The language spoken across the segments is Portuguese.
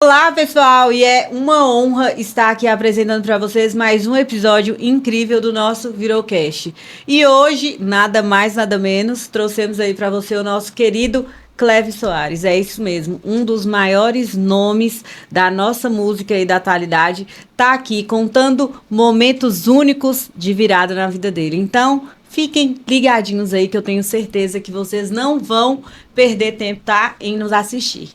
Olá, pessoal, e é uma honra estar aqui apresentando para vocês mais um episódio incrível do nosso Virocast. E hoje, nada mais, nada menos, trouxemos aí para você o nosso querido Clévio Soares. É isso mesmo, um dos maiores nomes da nossa música e da atualidade, tá aqui contando momentos únicos de virada na vida dele. Então, fiquem ligadinhos aí que eu tenho certeza que vocês não vão perder tempo, tá, em nos assistir.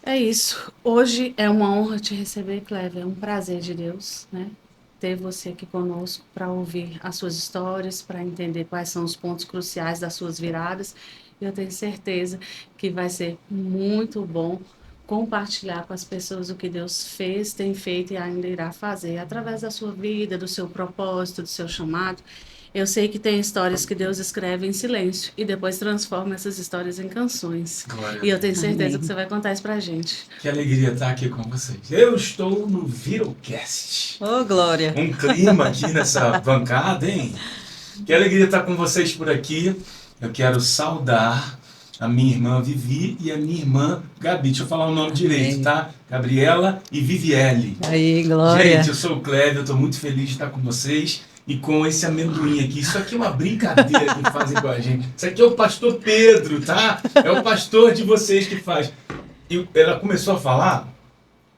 É isso. Hoje é uma honra te receber, Clévia. É um prazer de Deus, né? Ter você aqui conosco para ouvir as suas histórias, para entender quais são os pontos cruciais das suas viradas. E eu tenho certeza que vai ser muito bom compartilhar com as pessoas o que Deus fez, tem feito e ainda irá fazer através da sua vida, do seu propósito, do seu chamado. Eu sei que tem histórias que Deus escreve em silêncio e depois transforma essas histórias em canções. Glória E eu tenho certeza Amém. que você vai contar isso pra gente. Que alegria estar aqui com vocês. Eu estou no Virocast. Ô, Glória! Um clima aqui nessa bancada, hein? Que alegria estar com vocês por aqui. Eu quero saudar a minha irmã Vivi e a minha irmã Gabi. Deixa eu falar o nome direito, tá? Gabriela e Viviele. Aí, Glória! Gente, eu sou o Clévio, eu estou muito feliz de estar com vocês. E com esse amendoim aqui, isso aqui é uma brincadeira que fazem com a gente. Isso aqui é o pastor Pedro, tá? É o pastor de vocês que faz. E ela começou a falar,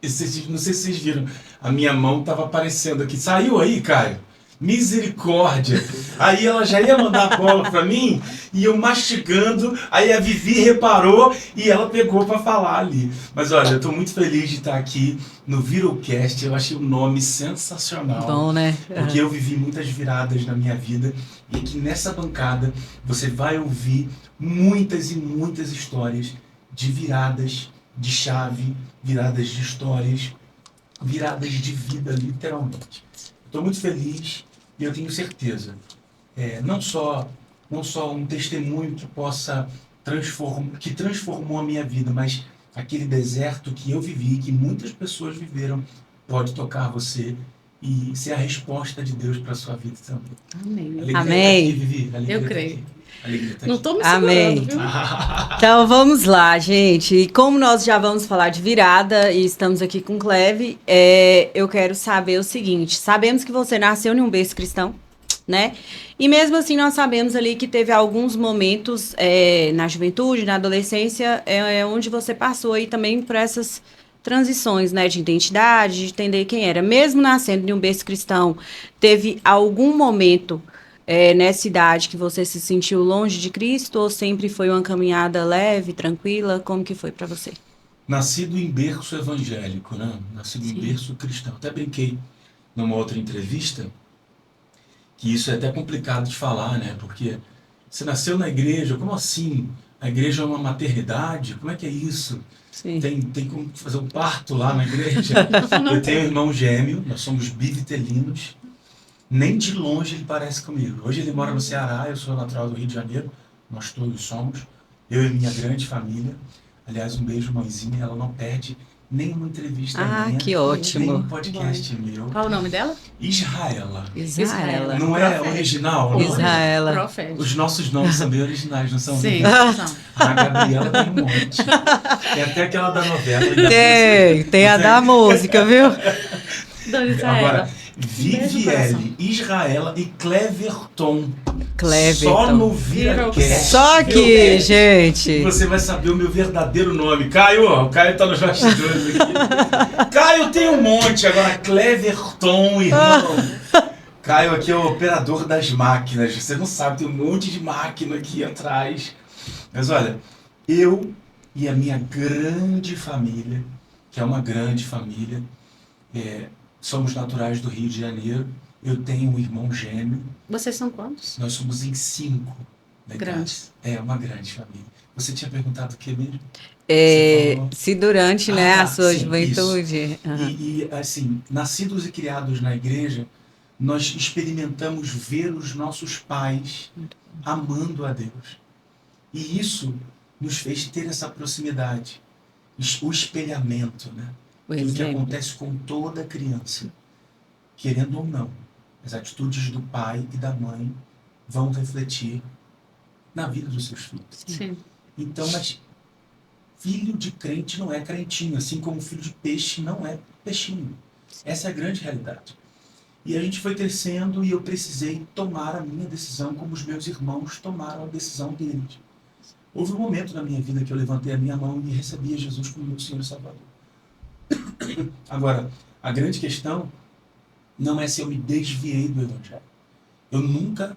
não sei se vocês viram, a minha mão estava aparecendo aqui. Saiu aí, Caio? Misericórdia! Aí ela já ia mandar a bola para mim e eu mastigando. Aí a Vivi reparou e ela pegou para falar ali. Mas olha, eu estou muito feliz de estar aqui no Virocast. Eu achei o nome sensacional. Bom, né? Porque eu vivi muitas viradas na minha vida e que nessa bancada você vai ouvir muitas e muitas histórias de viradas de chave, viradas de histórias, viradas de vida, literalmente. Estou muito feliz e eu tenho certeza, não só um testemunho que possa que transformou a minha vida, mas aquele deserto que eu vivi, que muitas pessoas viveram, pode tocar você e ser a resposta de Deus para a sua vida também. Amém. Alegria Amém. Tá aqui, Vivi. Alegria Eu tá creio. aqui. Alegria tá Não aqui. tô me Amém. segurando, viu? Então vamos lá, gente. E como nós já vamos falar de virada e estamos aqui com Cleve, eu quero saber o seguinte: sabemos que você nasceu em um berço cristão, né? E mesmo assim nós sabemos ali que teve alguns momentos na juventude, na adolescência, onde você passou aí também por essas transições, né, de identidade, de entender quem era. Mesmo nascendo em um berço cristão, teve algum momento nessa idade que você se sentiu longe de Cristo ou sempre foi uma caminhada leve, tranquila? Como que foi para você? Nascido em berço evangélico, né? Nascido em berço cristão. Até brinquei numa outra entrevista que isso é até complicado de falar, né? Porque você nasceu na igreja, como assim? A igreja é uma maternidade? Como é que é isso? Sim. Tem como fazer um parto lá na igreja? Eu tenho um irmão gêmeo, nós somos bivitelinos. Nem de longe ele parece comigo. Hoje ele mora no Ceará, eu sou natural do Rio de Janeiro, nós todos somos, eu e minha grande família. Aliás, um beijo, mãezinha, ela não perde nenhuma entrevista minha, que ótimo. nenhum podcast meu. Qual o nome dela? Israela. Israela. Não é Profeta. original, não? Israela. Profeta. Os nossos nomes são bem originais, não são? Sim. Vivi? A Gabriela tem um monte. Tem até aquela da novela. e da música. Tem a da música, viu? Dona Israela. Agora, Beijo, Viviele, Israela e Cleverton. Cleverton. Só no Virocast. Só aqui, gente. Você vai saber o meu verdadeiro nome. Caio, ó, o Caio tá nos bastidores aqui. Caio tem um monte, agora Cleverton, irmão. Caio aqui é o operador das máquinas. Você não sabe, tem um monte de máquina aqui atrás. Mas olha, eu e a minha grande família, que é uma grande família, somos naturais do Rio de Janeiro. Eu tenho um irmão gêmeo. Vocês são quantos? Nós somos em 5. Grandes. É uma grande família. Você tinha perguntado o que mesmo? Você falou? Se durante, né, a sua sim, juventude. E assim, nascidos e criados na igreja, nós experimentamos ver os nossos pais amando a Deus. E isso nos fez ter essa proximidade. O espelhamento, né? Aquilo que acontece com toda criança, querendo ou não, as atitudes do pai e da mãe vão refletir na vida dos seus filhos. Sim. Então, mas Filho de crente não é crentinho, assim como filho de peixe não é peixinho. Essa é a grande realidade. E a gente foi crescendo e eu precisei tomar a minha decisão como os meus irmãos tomaram a decisão deles. Houve um momento na minha vida que eu levantei a minha mão e recebi a Jesus como meu Senhor e Salvador. Agora, a grande questão não é se eu me desviei do Evangelho. Eu nunca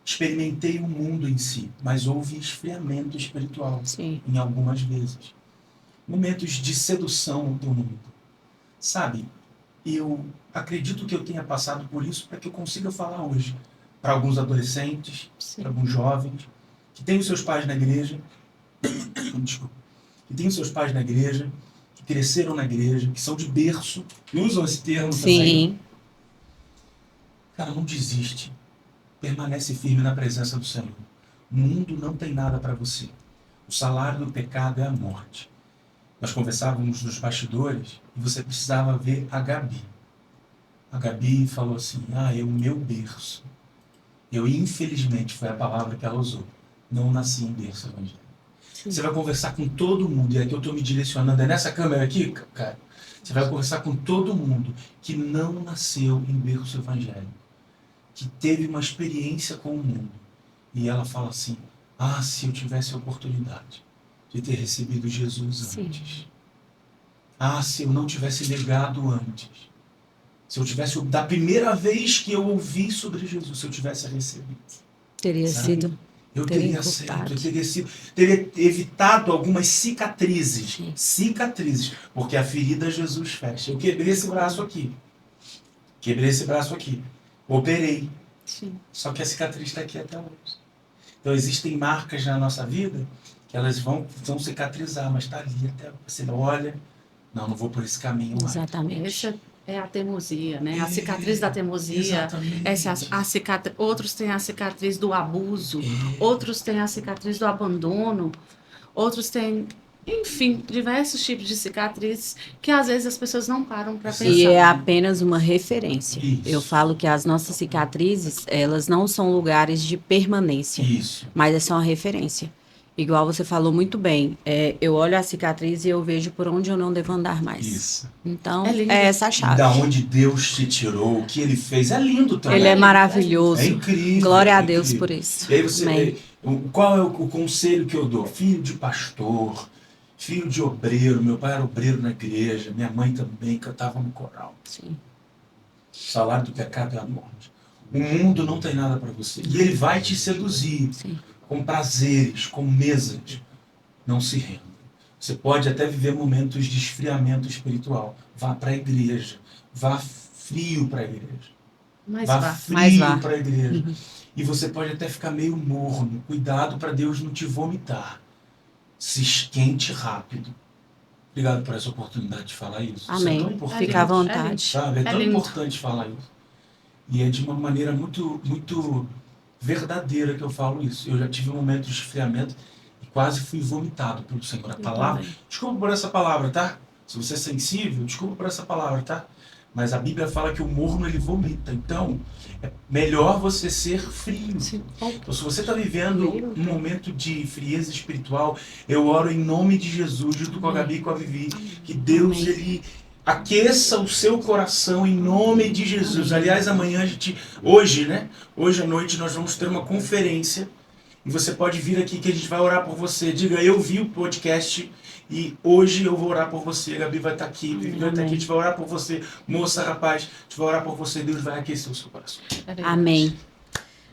experimentei o mundo em si, mas houve esfriamento espiritual Sim. em algumas vezes. Momentos de sedução do mundo. Sabe, eu acredito que eu tenha passado por isso para que eu consiga falar hoje para alguns adolescentes, Sim. para alguns jovens, que têm os seus pais na igreja, desculpa, que têm os seus pais na igreja, que cresceram na igreja, que são de berço, e usam esse termo também. Sim. Cara, não desiste. Permanece firme na presença do Senhor. O mundo não tem nada para você. O salário do pecado é a morte. Nós conversávamos nos bastidores e você precisava ver a Gabi. A Gabi falou assim, é o meu berço. Eu, infelizmente, foi a palavra que ela usou. Não nasci em berço evangélico. Sim. Você vai conversar com todo mundo, e aqui eu estou me direcionando, é nessa câmera aqui, cara? Você vai conversar com todo mundo que não nasceu em berço evangélico, que teve uma experiência com o mundo. E ela fala assim, se eu tivesse a oportunidade de ter recebido Jesus Sim. antes. Se eu não tivesse negado antes. Se eu tivesse, da primeira vez que eu ouvi sobre Jesus, se eu tivesse recebido. Teria Sabe? sido. Eu Teria teria encurtado. aceito, teria evitado algumas cicatrizes. Sim. Cicatrizes. Porque a ferida Jesus fecha. Eu quebrei esse braço aqui. Operei. Sim. Só que a cicatriz está aqui até hoje. Então existem marcas na nossa vida que elas vão cicatrizar, mas está ali até você olha, não vou por esse caminho mais. Exatamente. Essa é a teimosia, né? A cicatriz da teimosia. Exatamente. Outros têm a cicatriz do abuso, outros têm a cicatriz do abandono, outros têm, enfim, diversos tipos de cicatrizes que às vezes as pessoas não param para pensar. E é apenas uma referência. Isso. Eu falo que as nossas cicatrizes, elas não são lugares de permanência, Isso. mas é só uma referência. Igual você falou muito bem, eu olho a cicatriz e eu vejo por onde eu não devo andar mais. Isso. Então, É lindo. é essa a chave. Da onde Deus te tirou, o que Ele fez, é lindo também. Ele é maravilhoso. É incrível. Glória a é Deus incrível. por isso. E aí você Amém. qual é o conselho que eu dou? Filho de pastor, filho de obreiro, meu pai era obreiro na igreja, minha mãe também cantava no coral. Sim. O salário do pecado é a morte. O mundo não tem nada para você. E ele vai te seduzir Sim. com prazeres, com mesas. Não se renda. Você pode até viver momentos de esfriamento espiritual. Vá para a igreja. Vá frio para a igreja. Mas Vá vá. Mas vá. frio para a igreja. E você pode até ficar meio morno. Cuidado para Deus não te vomitar. Se esquente rápido. Obrigado por essa oportunidade de falar isso. Isso é Amém. tão importante. Fica à vontade. Sabe? É tão lindo. importante falar isso. E é de uma maneira muito, muito verdadeira que eu falo isso. Eu já tive um momento de esfriamento e quase fui vomitado pelo Senhor. A palavra. Desculpa por essa palavra, tá? Se você é sensível, desculpa por essa palavra, tá? Mas a Bíblia fala que o morno ele vomita. Então, é melhor você ser frio. Sim. Então, se você está vivendo um momento de frieza espiritual, eu oro em nome de Jesus, junto com a Gabi e com a Vivi, que Deus Amém. ele aqueça o seu coração em nome de Jesus. Aliás, amanhã hoje, né? Hoje à noite nós vamos ter uma conferência e você pode vir aqui que a gente vai orar por você. Diga, eu vi o podcast e hoje eu vou orar por você. A Gabi vai estar aqui, a Vivi vai estar aqui, a gente vai orar por você. Moça, rapaz, a gente vai orar por você. Deus vai aquecer o seu coração. Amém.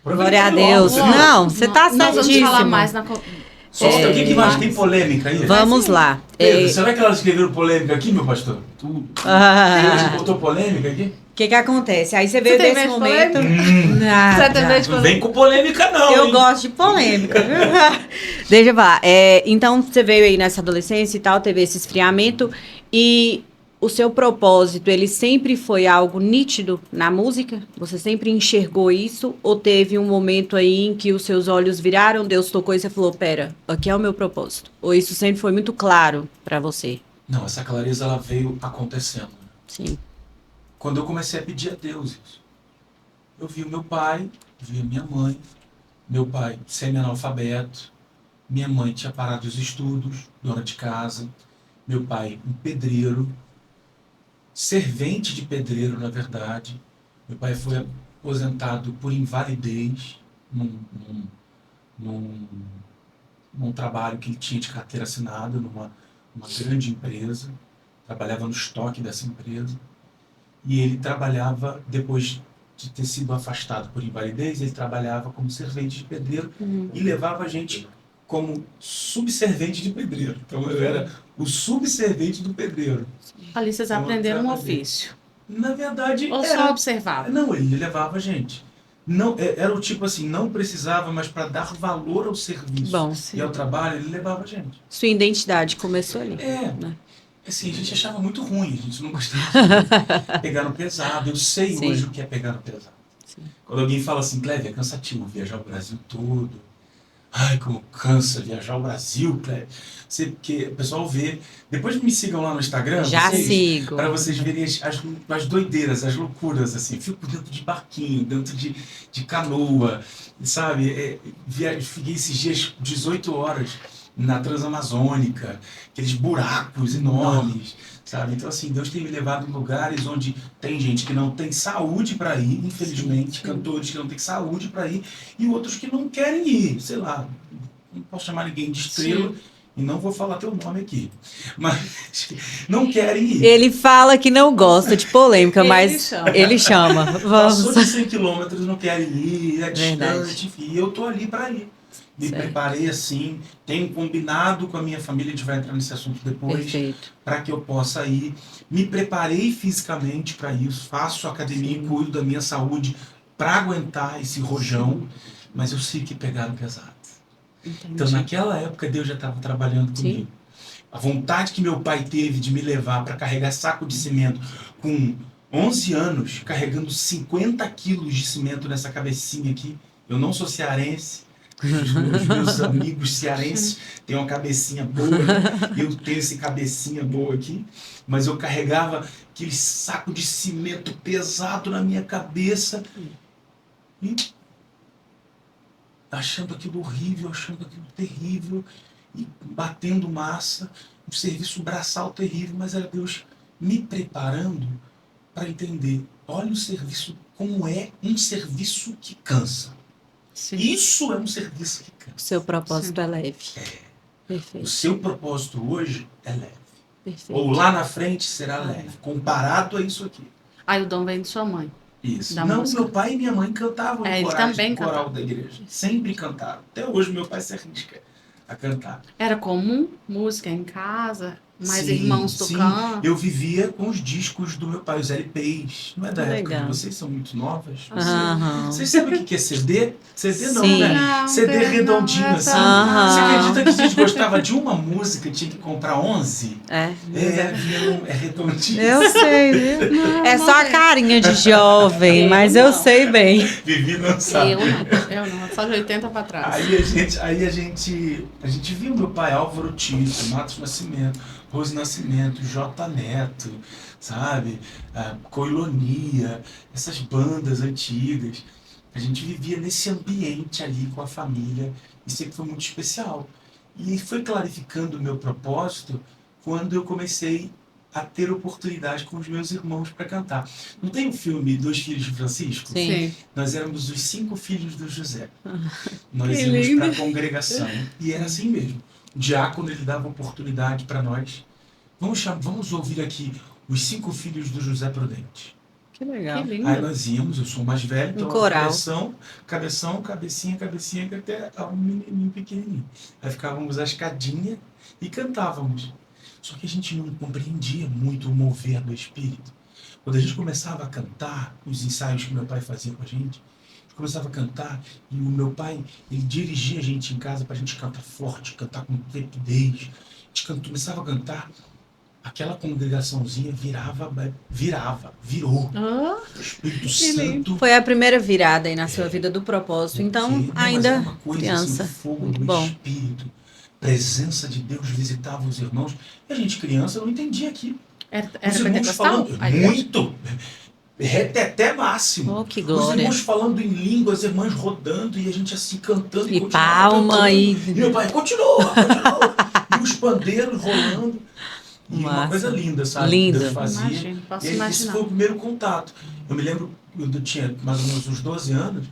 Aproveita Glória a logo, Deus. Senhor. Não, você tá Nós vamos certíssimo. falar mais na... Solta, o que mais tem polêmica aí? Vamos lá. Pedro, será que elas escreveram polêmica aqui, meu pastor? Deus botou polêmica aqui? O que acontece? Aí você veio Você tem desse medo de momento. Você Nada. tem medo de Não vem com polêmica não, Eu hein? gosto de polêmica. Deixa eu falar. Então, você veio aí nessa adolescência e tal, teve esse esfriamento. E o seu propósito, ele sempre foi algo nítido na música? Você sempre enxergou isso? Ou teve um momento aí em que os seus olhos viraram, Deus tocou e você falou, pera, aqui é o meu propósito? Ou isso sempre foi muito claro pra você? Não, essa clareza ela veio acontecendo. Sim. Quando eu comecei a pedir a Deus isso. Eu vi o meu pai, vi a minha mãe, meu pai semi-analfabeto, Minha mãe tinha parado os estudos, dona de casa. Meu pai, um pedreiro, servente de pedreiro, na verdade. Meu pai foi aposentado por invalidez num, num trabalho que ele tinha de carteira assinada numa grande empresa. Trabalhava no estoque dessa empresa. E ele trabalhava, depois de ter sido afastado por invalidez, ele trabalhava como servente de pedreiro e levava a gente como subservente de pedreiro. Então eu era o subservente do pedreiro. Ali vocês Eu aprenderam um trabalhei. ofício. Na verdade, Ou só observavam? não, ele levava a gente. Não, era o tipo assim, não precisava, mas para dar valor ao serviço Bom, e ao trabalho, ele levava a gente. sua identidade começou ali. Né? Assim, a gente achava muito ruim, a gente não gostava de pegar no pesado. Eu sei Sim. hoje o que é pegar no pesado. Sim. Quando alguém fala assim, Clévia, é cansativo viajar o Brasil todo. Ai, como cansa viajar o Brasil, Clévia. Porque o pessoal vê. Depois me sigam lá no Instagram, Já sigo. para vocês verem as doideiras, as loucuras, assim. Fico dentro de barquinho, dentro de canoa, sabe? Fiquei esses dias 18 horas na Transamazônica, aqueles buracos enormes, sabe? Então, assim, Deus tem me levado em lugares onde tem gente que não tem saúde para ir, infelizmente, cantores que não têm saúde para ir, e outros que não querem ir, sei lá, não posso chamar ninguém de estrela, e não vou falar teu nome aqui, mas não querem ir. Ele fala que não gosta de polêmica, mas ele chama. Passou Vamos. de 100 quilômetros, não querem ir, é distante, enfim, e eu tô ali para ir. Me preparei assim, tenho combinado com a minha família, a gente vai entrar nesse assunto depois, para que eu possa ir. Me preparei fisicamente para isso, faço academia e cuido da minha saúde para aguentar esse rojão, mas eu sei que pegaram pesado. Entendi. Então, naquela época, Deus já estava trabalhando comigo. A vontade que meu pai teve de me levar para carregar saco de cimento com 11 anos, carregando 50 quilos de cimento nessa cabecinha aqui. Eu não sou cearense. Os meus amigos cearenses têm uma cabecinha boa, eu tenho esse cabecinha boa aqui, mas eu carregava aquele saco de cimento pesado na minha cabeça e achando aquilo horrível, achando aquilo terrível e batendo massa, um serviço braçal terrível, mas era Deus me preparando para entender, olha o serviço, como é um serviço que cansa. Sim. Isso é um serviço que cansa. O seu propósito é leve. O Perfeito. seu propósito hoje é leve. Perfeito. Ou lá na frente será leve, comparado a isso aqui. Aí o dom vem de sua mãe. Isso. Da Não, música. meu pai e minha mãe cantavam no Eles coral, também no coral cantavam. da igreja. Sempre cantaram. Até hoje meu pai se arrisca a cantar. Era comum música em casa? Mais Sim, irmãos sim. tocando? Eu vivia com os discos do meu pai, os LPs. Não é da Que época legal. de vocês, são muito novas. Aham. Vocês sabem o que é CD? CD não, Sim. né? Não, CD não, redondinho não, assim. Aham. Você acredita que a gente gostava de uma música e tinha que comprar 11? É. É redondinho. Eu sei, viu? Não, É não só a tem. carinha de jovem, Eu mas eu não. sei bem. Vivi não sabe. Eu não, só de 80 pra trás. Aí a gente viu meu pai, Álvaro Tito, Matos Nascimento, Rose Nascimento, J Neto, sabe? Coilonia, essas bandas antigas. A gente vivia nesse ambiente ali com a família e sempre foi muito especial. E foi clarificando o meu propósito quando eu comecei a ter oportunidade com os meus irmãos para cantar. Não tem o filme Dois Filhos de Francisco? Sim. Nós éramos os 5 filhos do José. Nós Que íamos lindo. para a congregação. E era assim mesmo. O diácono ele dava oportunidade para nós. Vamos ouvir aqui os 5 filhos do José Prudente. Que legal. Que lindo. Aí nós íamos, eu sou o mais velho, então coral. cabeção, cabecinha, até um menininho pequenininho. Aí ficávamos à escadinha e cantávamos. Só que a gente não compreendia muito o mover do Espírito. Quando a gente começava a cantar, os ensaios que meu pai fazia com a gente começava a cantar e o meu pai, ele dirigia a gente em casa para a gente cantar forte, cantar com trepidez. A gente começava a cantar, aquela congregaçãozinha virou. Ah, O Espírito Que Santo. Foi a primeira virada aí na sua vida do propósito. Então, Não, mas ainda era uma coisa, criança. assim, fogo Muito do bom. Espírito. Presença de Deus visitava os irmãos. E a gente, criança, não entendia aquilo. era Os irmãos pentecostal? falando A igreja? muito. reteté máximo. Oh, que Os glória. irmãos falando em língua, as irmãs rodando e a gente assim cantando E continuava palma cantando. e... E meu pai, continua. E os pandeiros rolando. E uma Massa. coisa linda, sabe? Lindo. Que Deus fazia. Imagino, posso E aí, esse imaginar. foi o primeiro contato. Eu me lembro, eu tinha mais ou menos uns 12 anos,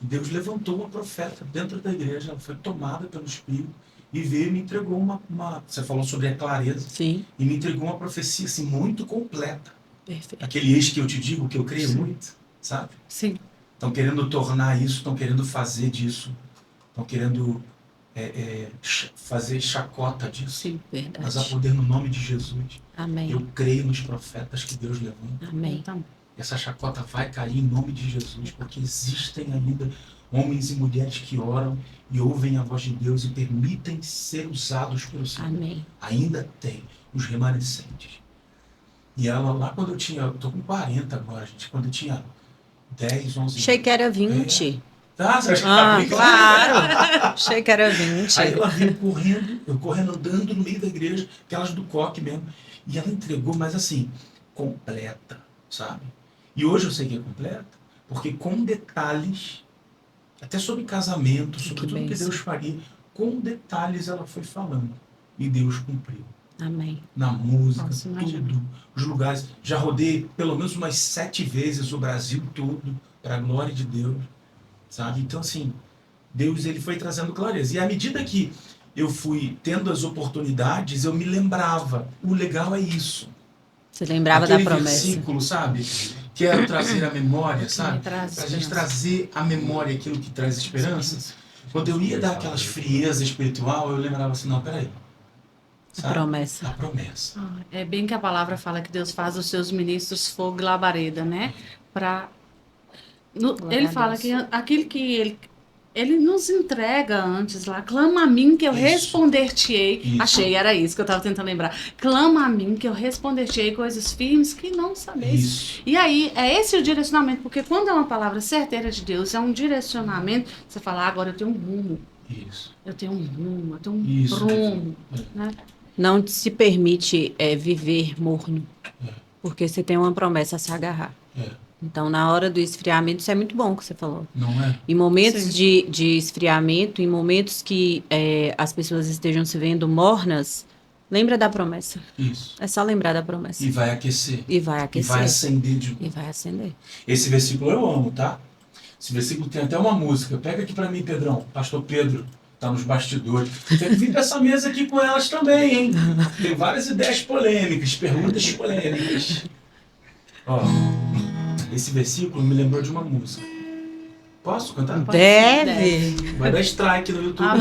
e Deus levantou uma profeta dentro da igreja, ela foi tomada pelo Espírito e veio e me entregou uma... Você falou sobre a clareza. Sim, E me entregou uma profecia assim, muito completa. perfeito. Aquele ex que eu te digo, que eu creio muito, sabe? Sim. Estão querendo tornar isso, estão querendo fazer disso, estão querendo fazer chacota disso. Sim, Mas há verdade. poder no nome de Jesus. Amém. Eu creio nos profetas que Deus levanta. Amém. Então, Essa chacota vai cair em nome de Jesus, porque existem ainda homens e mulheres que oram e ouvem a voz de Deus e permitem ser usados pelo Senhor. Amém. Ainda tem os remanescentes. E ela lá quando eu tinha, eu tô com 40 agora, gente, quando eu tinha 10, 11 Achei anos. que era 20. Tá, você acha que Ah, tá brincando? claro. Achei que era 20. Aí ela veio correndo, eu correndo andando no meio da igreja, aquelas do coque mesmo. E ela entregou, mas assim, completa, sabe? E hoje eu sei que é completa, porque com detalhes, até sobre casamento, sobre Que tudo que bênção. Deus faria, com detalhes ela foi falando. E Deus cumpriu. Amém. Na música, Nossa, imagina. tudo, os lugares. Já rodei pelo menos umas 7 vezes o Brasil todo, para a glória de Deus, sabe? Então, assim, Deus ele foi trazendo clareza. E à medida que eu fui tendo as oportunidades, eu me lembrava. O legal é isso. Você lembrava Aquele da promessa. versículo, sabe? Quero trazer a memória, sabe? me traz Para a gente esperança. trazer à memória aquilo que traz esperança. Quando eu ia dar aquelas frieza espiritual, eu lembrava assim, não, peraí. A Sabe? promessa. A promessa. É bem que a palavra fala que Deus faz dos seus ministros fogo e labareda, né? Glória Ele a fala Deus. que aquilo que ele nos entrega antes lá, clama a mim que eu Isso. responder-te-ei. Isso. Achei, era isso que eu estava tentando lembrar. Clama a mim que eu responder-te-ei coisas firmes que não sabeis. Isso. E aí, é esse o direcionamento, porque quando é uma palavra certeira de Deus, é um direcionamento, você fala, ah, agora eu tenho um rumo, Isso. eu tenho um rumo, eu tenho um Isso. rumo, né? Não se permite viver morno. É. Porque você tem uma promessa a se agarrar. É. Então, na hora do esfriamento, isso é muito bom que você falou. Não é? Em momentos Sim. de esfriamento, em momentos que as pessoas estejam se vendo mornas, lembra da promessa. Isso. É só lembrar da promessa. E vai aquecer. E vai E aquecer. vai acender de E vai acender. Esse versículo eu amo, tá? Esse versículo tem até uma música. Pega aqui pra mim, Pedrão. Pastor Pedro tá nos bastidores. Tem que vir pra essa mesa aqui com elas também, hein? Tem várias ideias polêmicas, perguntas polêmicas. Ó, esse versículo me lembrou de uma música. Posso cantar? Deve. Vai dar strike no YouTube, Ah,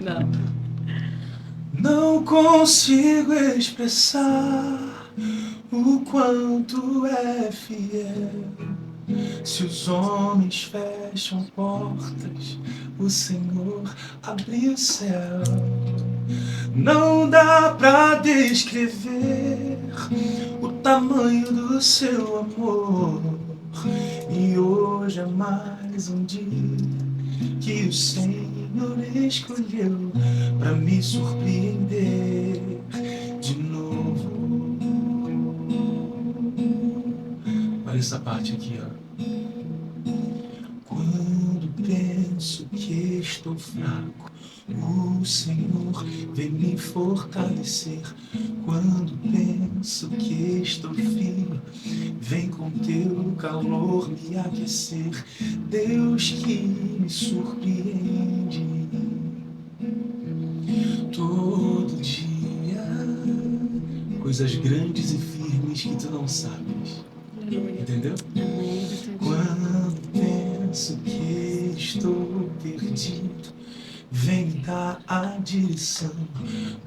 não. Não. Não consigo expressar o quanto é fiel. Se os homens fecham portas, o Senhor abre o céu. Não dá pra descrever o tamanho do seu amor. E hoje é mais um dia que o Senhor escolheu pra me surpreender de novo. Olha essa parte aqui, ó. Quando penso que estou fraco, o Senhor vem me fortalecer. Quando penso que estou frio, vem com teu calor me aquecer. Deus que me surpreende todo dia. Coisas grandes e firmes que tu não sabes. Entendeu? Quando penso que estou perdido, vem me dar a direção.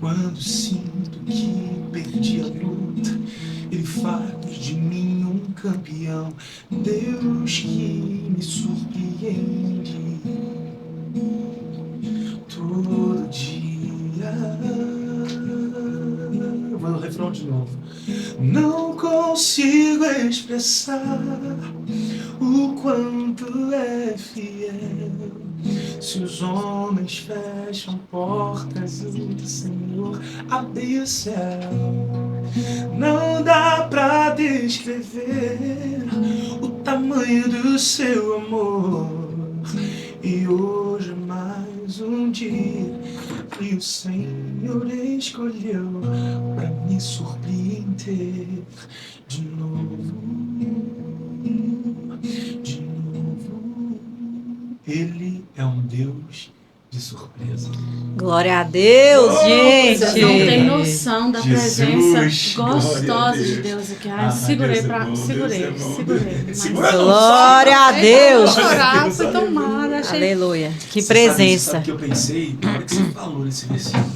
Quando sinto que perdi a luta, Ele faz de mim um campeão. Deus que me surpreende todo dia. Vou no refrão de novo. Não consigo expressar o quanto santo é fiel. Se os homens fecham portas, o Senhor abre o céu. Não dá pra descrever o tamanho do seu amor. E hoje é mais um dia que o Senhor escolheu pra me surpreender de novo. De novo. Ele é um Deus de surpresa. Glória a Deus, Oh, gente! Vocês não têm noção da Jesus, presença glória a gostosa Deus. de Deus aqui. Ai, Ah, segurei Deus é pra. bom, Deus é Segurei, bom. segurei. Mas- Segura não, Glória a solta. Deus! Eu vou chorar, Deus, fui aleluia. tomada, achei. Aleluia. Que Você presença. sabe o que eu pensei na hora que você falou nesse versículo?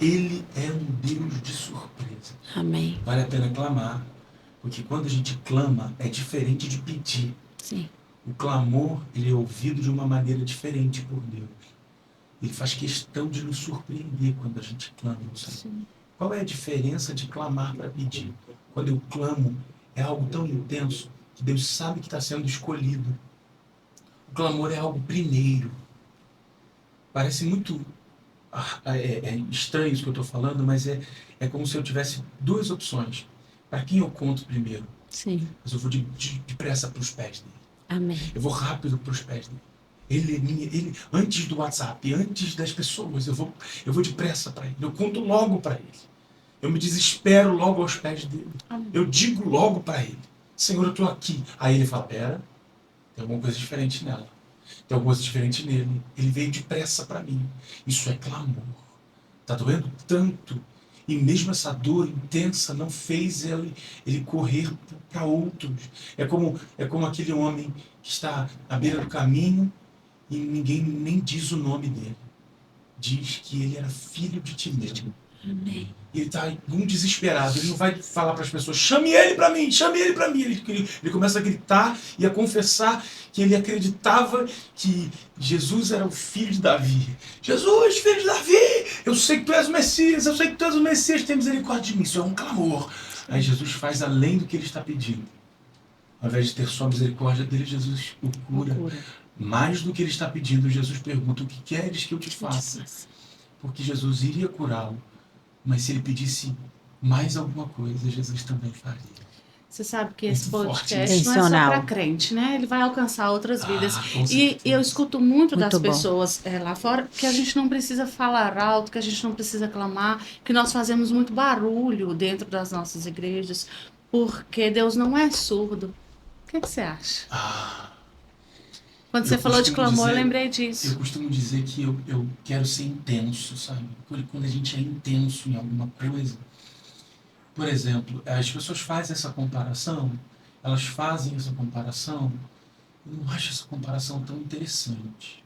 Ele é um Deus de surpresa. Amém. Vale a pena clamar, porque quando a gente clama é diferente de pedir. Sim. O clamor, ele é ouvido de uma maneira diferente por Deus. Ele faz questão de nos surpreender quando a gente clama ao Senhor. Sim. Qual é a diferença de clamar para pedir? Quando eu clamo, é algo tão intenso que Deus sabe que está sendo escolhido. O clamor é algo primeiro. Parece muito estranho isso que eu estou falando, mas é como se eu tivesse duas opções. Para quem eu conto primeiro? Sim. Mas eu vou depressa para os pés dele. Amém. Eu vou rápido para os pés dele. Ele, antes do WhatsApp, antes das pessoas, eu vou depressa para ele. Eu conto logo para ele. Eu me desespero logo aos pés dele. Amém. Eu digo logo para ele: Senhor, eu estou aqui. Aí ele fala: pera, tem alguma coisa diferente nela. Tem alguma coisa diferente nele. Ele veio depressa para mim. Isso é clamor. Está doendo tanto. E mesmo essa dor intensa não fez ele correr para outros. É como aquele homem que está à beira do caminho e ninguém nem diz o nome dele. Diz que ele era filho de Timeu. Amém. E ele está desesperado. Ele não vai falar para as pessoas: chame ele para mim, chame ele para mim. Ele começa a gritar e a confessar que ele acreditava que Jesus era o filho de Davi. Jesus, filho de Davi, eu sei que tu és o Messias, eu sei que tu és o Messias, tem misericórdia de mim. Isso é um clamor. Aí Jesus faz além do que ele está pedindo. Ao invés de ter só misericórdia dele, Jesus o cura. Mais do que ele está pedindo, Jesus pergunta: o que queres que eu te faça? Porque Jesus iria curá-lo. Mas se ele pedisse mais alguma coisa, Jesus também faria. Você sabe que esse Muito forte, podcast não é só intencional. para crente, né? Ele vai alcançar outras vidas. Com E certeza. eu escuto muito das Muito bom. pessoas lá fora que a gente não precisa falar alto, que a gente não precisa clamar, que nós fazemos muito barulho dentro das nossas igrejas, porque Deus não é surdo. O que você acha? Quando você Eu falou de costumo clamor, eu dizer- lembrei Eu disso. costumo dizer que eu quero ser intenso, sabe? Quando a gente é intenso em alguma coisa. Por exemplo, as pessoas fazem essa comparação, eu não acho essa comparação tão interessante.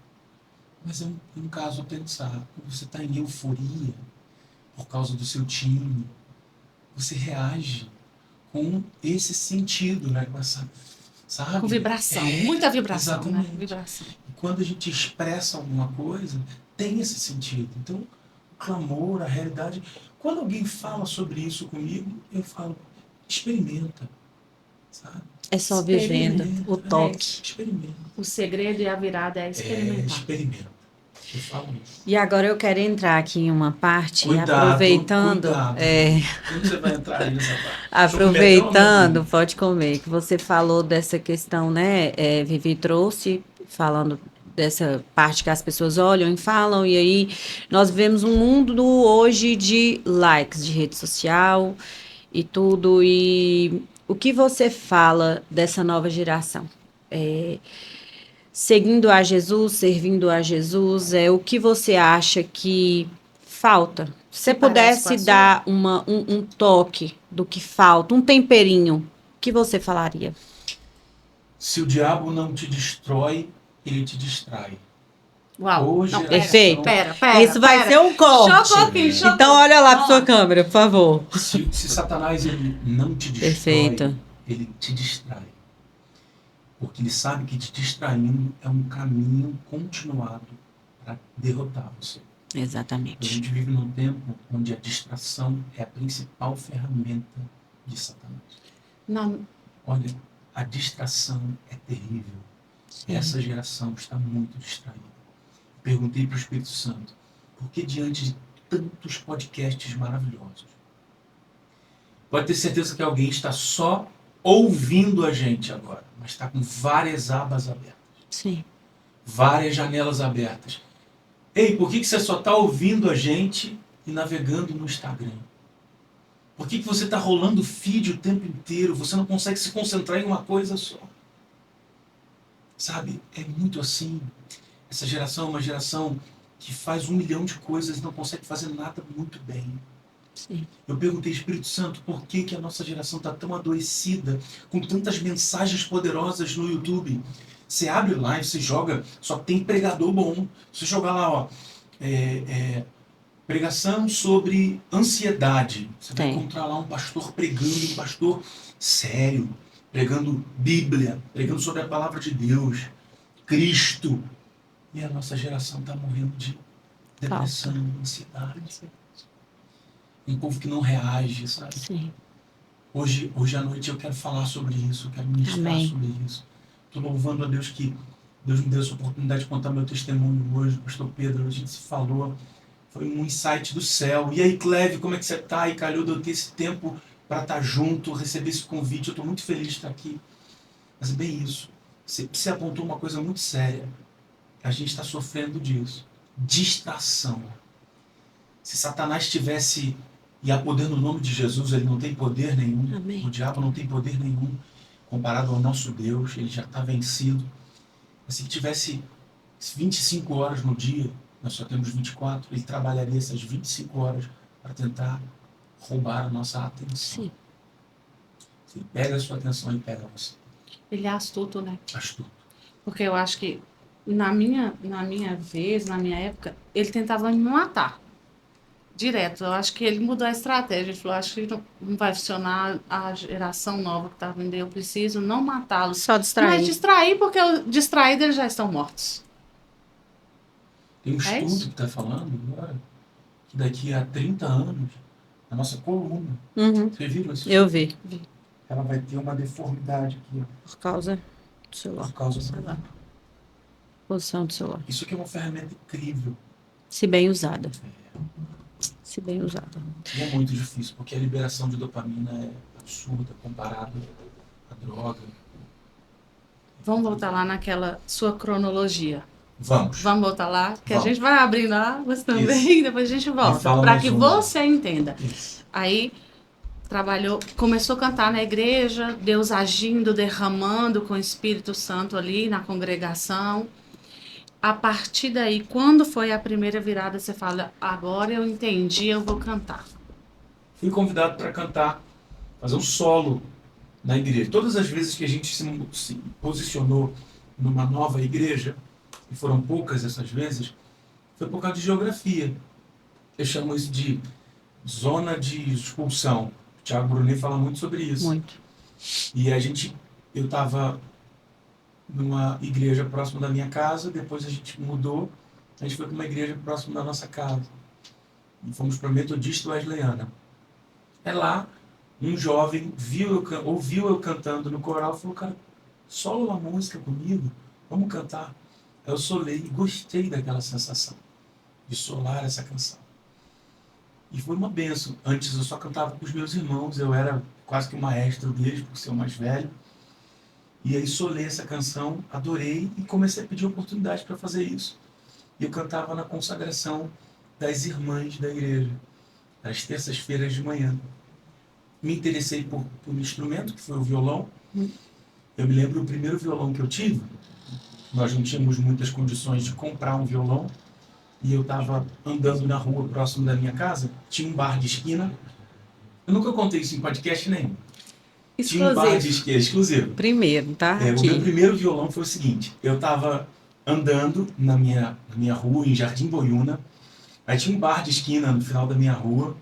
Mas é um caso a pensar. Quando você está em euforia por causa do seu time, você reage com esse sentido, né? Com essa, sabe? Com vibração, muita vibração, exatamente. né? Vibração. E quando a gente expressa alguma coisa, tem esse sentido. Então, o clamor, a realidade. Quando alguém fala sobre isso comigo, eu falo: experimenta, sabe? É só vivendo Experimenta, o toque. Experimenta. O segredo e a virada é experimentar. Experimenta. Eu falo isso. E agora eu quero entrar aqui em uma parte, Cuidado, aproveitando. cuidado. É, Como você vai entrar aí nessa parte? aproveitando, pode comer, que você falou dessa questão, né? Vivi trouxe, falando dessa parte que as pessoas olham e falam, e aí nós vivemos um mundo hoje de likes, de rede social e tudo, e o que você fala dessa nova geração? Seguindo a Jesus, servindo a Jesus, o que você acha que falta? Se você Que parece com a pudesse sua? dar um toque do que falta, um temperinho, o que você falaria? Se o diabo não te destrói, ele te distrai. Uau. Hoje Não, é perfeito. Pera. Isso vai ser um corte. Chocou aqui, chocou. Então olha lá para Ó. sua câmera, por favor. Se Satanás ele não te destrói, Perfeito. ele te distrai. Porque ele sabe que te distraindo é um caminho continuado para derrotar você. A Exatamente. gente vive num tempo onde a distração é a principal ferramenta de Satanás. Não, Olha, a distração é terrível. Essa geração está muito distraída. Perguntei para o Espírito Santo, por que diante de tantos podcasts maravilhosos? Pode ter certeza que alguém está só ouvindo a gente agora, mas está com várias abas abertas. Sim. Várias janelas abertas. Ei, por que você só está ouvindo a gente e navegando no Instagram? Por que você está rolando feed o tempo inteiro? Você não consegue se concentrar em uma coisa só. Sabe, é muito assim. Essa geração é uma geração que faz 1 milhão de coisas e não consegue fazer nada muito bem. Sim. Eu perguntei, Espírito Santo, por que a nossa geração está tão adoecida, com tantas mensagens poderosas no YouTube? Você abre live, você joga, só tem pregador bom. Você jogar lá, ó, pregação sobre ansiedade. Você vai encontrar lá um pastor pregando, um pastor sério, pregando Bíblia, pregando sobre a palavra de Deus, Cristo. E a nossa geração está morrendo de depressão, ansiedade. Um povo que não reage, sabe? Sim. Hoje à noite eu quero falar sobre isso, eu quero ministrar sobre isso. Estou louvando a Deus que Deus me deu essa oportunidade de contar meu testemunho hoje, pastor Pedro, a gente se falou, foi um insight do céu. E aí, Cleve, como é que você está? E calhou de eu ter esse tempo para estar junto, receber esse convite, eu estou muito feliz de estar aqui. Mas é bem isso, você apontou uma coisa muito séria, a gente está sofrendo disso, distração. Se Satanás tivesse e há poder no nome de Jesus, ele não tem poder nenhum. Amém. O diabo não tem poder nenhum comparado ao nosso Deus, ele já está vencido. Mas se tivesse 25 horas no dia, nós só temos 24, ele trabalharia essas 25 horas para tentar roubar a nossa atenção. Sim. Ele pega a sua atenção e pega você. Ele é astuto, né? Astuto. Porque eu acho que na minha época, ele tentava me matar. Direto. Eu acho que ele mudou a estratégia. Ele falou, acho que não vai funcionar a geração nova que está vindo. Eu preciso não matá-los. Só distrair. Mas distrair, porque distraídos eles já estão mortos. Tem um estudo que está falando agora que daqui a 30 anos, a nossa coluna, vocês viram isso? Eu vi. Ela vai ter uma deformidade aqui, ó, Por causa do celular. por causa do... Posição do celular. Isso aqui é uma ferramenta incrível. Se bem usada. Se bem usada. E é muito difícil, porque a liberação de dopamina é absurda comparado à droga. Vamos voltar lá naquela sua cronologia. Vamos. Vamos voltar lá, que Vamos. a gente vai abrindo águas também, depois a gente volta, fala para mais que uma. você entenda. Isso. Aí trabalhou, começou a cantar na igreja, Deus agindo, derramando com o Espírito Santo ali na congregação. A partir daí, quando foi a primeira virada, você fala, agora eu entendi, eu vou cantar. Fui convidado para cantar, fazer um solo na igreja. Todas as vezes que a gente se posicionou numa nova igreja, e foram poucas essas vezes, foi por causa de geografia. Eu chamo isso de zona de expulsão. O Thiago Brunet fala muito sobre isso. Muito. E eu estava numa igreja próxima da minha casa, depois a gente mudou, a gente foi para uma igreja próxima da nossa casa. E fomos para a Metodista Wesleyana. É lá, um jovem ouviu eu cantando no coral e falou, cara, solo uma música comigo, vamos cantar. Aí eu solei e gostei daquela sensação de solar essa canção. E foi uma benção. Antes eu só cantava com os meus irmãos, eu era quase que o maestro deles, por ser o mais velho. E aí solei essa canção, adorei e comecei a pedir oportunidade para fazer isso. E eu cantava na consagração das irmãs da igreja, às terças-feiras de manhã. Me interessei por um instrumento, que foi o violão. Eu me lembro do primeiro violão que eu tive. Nós não tínhamos muitas condições de comprar um violão. E eu estava andando na rua próximo da minha casa. Tinha um bar de esquina. Eu nunca contei isso em podcast nenhum. Tinha um bar de esquina exclusivo. Primeiro, tá? O meu primeiro violão foi o seguinte. Eu estava andando na minha rua, em Jardim Boiúna. Aí tinha um bar de esquina no final da minha rua.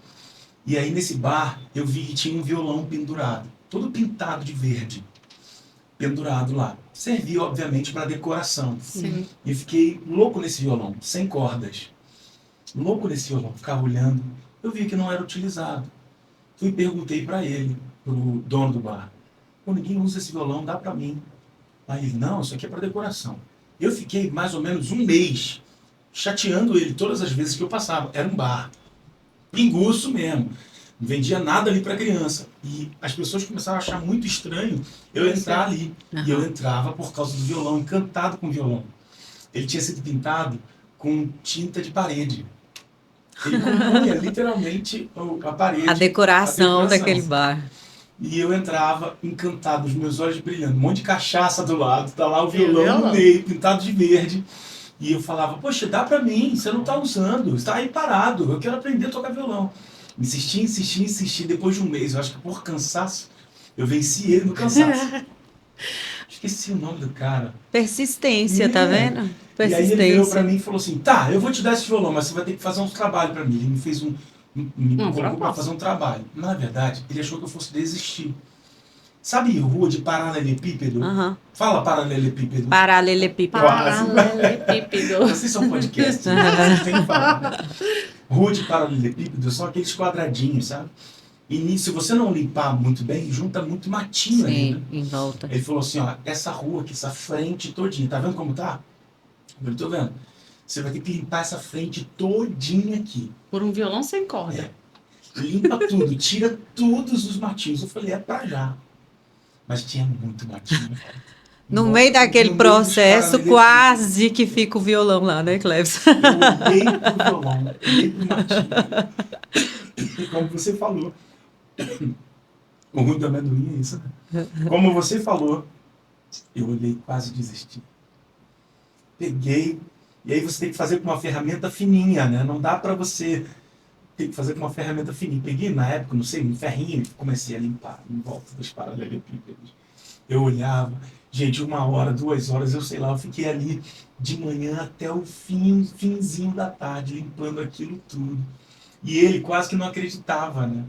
E aí nesse bar eu vi que tinha um violão pendurado. Todo pintado de verde. Pendurado lá. Servia, obviamente, para decoração. Sim. E eu fiquei louco nesse violão, sem cordas. Louco nesse violão, ficava olhando. Eu vi que não era utilizado. Fui e perguntei para ele, pro dono do bar. Pô, ninguém usa esse violão, dá para mim. Aí ele, não, isso aqui é para decoração. Eu fiquei mais ou menos um mês chateando ele todas as vezes que eu passava. Era um bar, pinguço mesmo. Não vendia nada ali para criança. E as pessoas começaram a achar muito estranho eu entrar ali. E eu entrava por causa do violão, encantado com o violão. Ele tinha sido pintado com tinta de parede. Ele compunha literalmente a parede. A decoração daquele bar. E eu entrava encantado, os meus olhos brilhando, um monte de cachaça do lado, tá lá o violão no meio, pintado de verde. E eu falava, poxa, dá pra mim, você não tá usando, você tá aí parado, eu quero aprender a tocar violão. Insisti, depois de um mês, eu acho que por cansaço, eu venci ele no cansaço. Esqueci o nome do cara. Persistência, tá vendo? Persistência. E aí ele virou pra mim e falou assim, tá, eu vou te dar esse violão, mas você vai ter que fazer uns trabalhos pra mim. Ele me fez me colocou pra fazer um trabalho. Na verdade, ele achou que eu fosse desistir. Sabe rua de paralelepípedo? Fala paralelepípedo. Paralelepípedo. Paralelepípedo. Vocês são podcast, vocês têm que falar. Né? Rua de paralelepípedo são aqueles quadradinhos, sabe? E se você não limpar muito bem, junta muito matinho ali, né? Em volta. Ele falou assim, ó, essa rua aqui, essa frente todinha, tá vendo como tá? Eu tô vendo. Você vai ter que limpar essa frente todinha aqui. Por um violão sem corda. Limpa tudo, tira todos os matinhos. Eu falei, é pra já. Mas tinha muito matinho. No meio daquele processo, quase que fica o violão lá, né, Cleves? Eu olhei pro violão, olhei pro matinho. E como você falou, o ruim do amendoim é isso, né? Como você falou, eu olhei quase desisti. Peguei, e aí você tem que fazer com uma ferramenta fininha, né? Não dá pra você ter que fazer com uma ferramenta fininha. Peguei na época, não sei, um ferrinho e comecei a limpar em volta dos paralelepípedos. Eu olhava, gente, 1 hora, 2 horas, eu sei lá, eu fiquei ali de manhã até o finzinho da tarde, limpando aquilo tudo. E ele quase que não acreditava, né?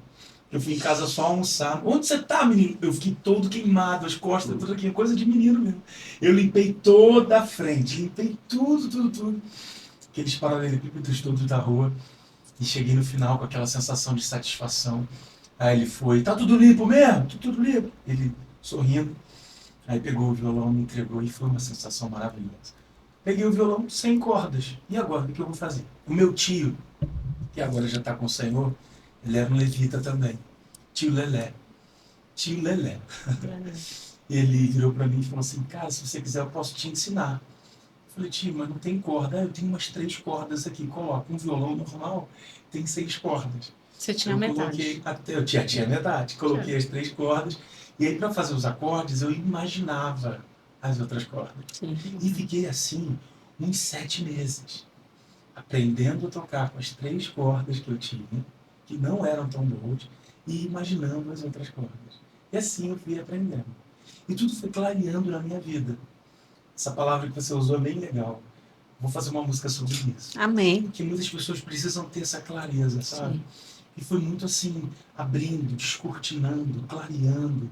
Eu fui em casa só almoçar. Onde você tá, menino? Eu fiquei todo queimado, as costas, tudo aqui, coisa de menino mesmo. Eu limpei toda a frente, limpei tudo. Aqueles paralelepípedos todos da rua. E cheguei no final com aquela sensação de satisfação. Aí ele foi, tá tudo limpo mesmo? Tudo limpo. Ele sorrindo. Aí pegou o violão, me entregou e foi uma sensação maravilhosa. Peguei o violão sem cordas. E agora, o que eu vou fazer? O meu tio, que agora já está com o Senhor, ele era um levita também. Tio Lelé. Ele virou para mim e falou assim, cara, se você quiser eu posso te ensinar. Eu falei, tio, mas não tem corda. Eu tenho umas 3 cordas aqui. Coloca um violão normal, tem 6 cordas. Você tinha metade. Eu tinha metade. Coloquei as 3 cordas. E aí, para fazer os acordes, eu imaginava as outras cordas. Sim. E fiquei assim uns 7 meses, aprendendo a tocar com as 3 cordas que eu tinha, que não eram tão boas, e imaginando as outras cordas. E assim eu fui aprendendo. E tudo foi clareando na minha vida. Essa palavra que você usou é bem legal. Vou fazer uma música sobre isso. Amém. Porque muitas pessoas precisam ter essa clareza, sabe? Sim. E foi muito assim, abrindo, descortinando, clareando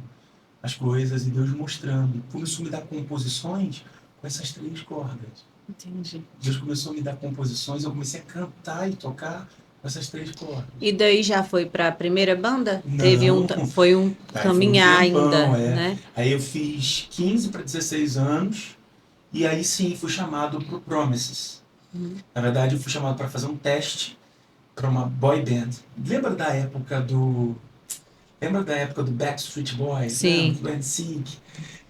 as coisas e Deus mostrando. Começou a me dar composições com essas 3 cordas. Entendi. Deus começou a me dar composições, eu comecei a cantar e tocar com essas 3 cordas. E daí já foi para a primeira banda? Não. Foi um caminhar foi um tempão, ainda, é. né? Aí eu fiz 15 para 16 anos e aí sim fui chamado para o Promises. Na verdade eu fui chamado para fazer um teste para uma boy band. Lembra da época do Backstreet Boys? Sim. Né? Do NSYNC.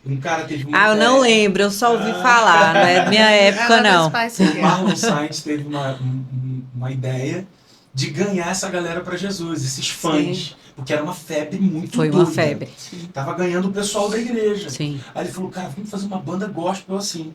Um cara teve uma Eu não lembro, eu só ouvi falar, não é minha época, não. O Marlon Sainz teve uma ideia de ganhar essa galera para Jesus, esses fãs. Sim. Porque era uma febre muito Foi doida. uma febre. Tava ganhando o pessoal da igreja. Sim. Aí ele falou, cara, vamos fazer uma banda gospel assim.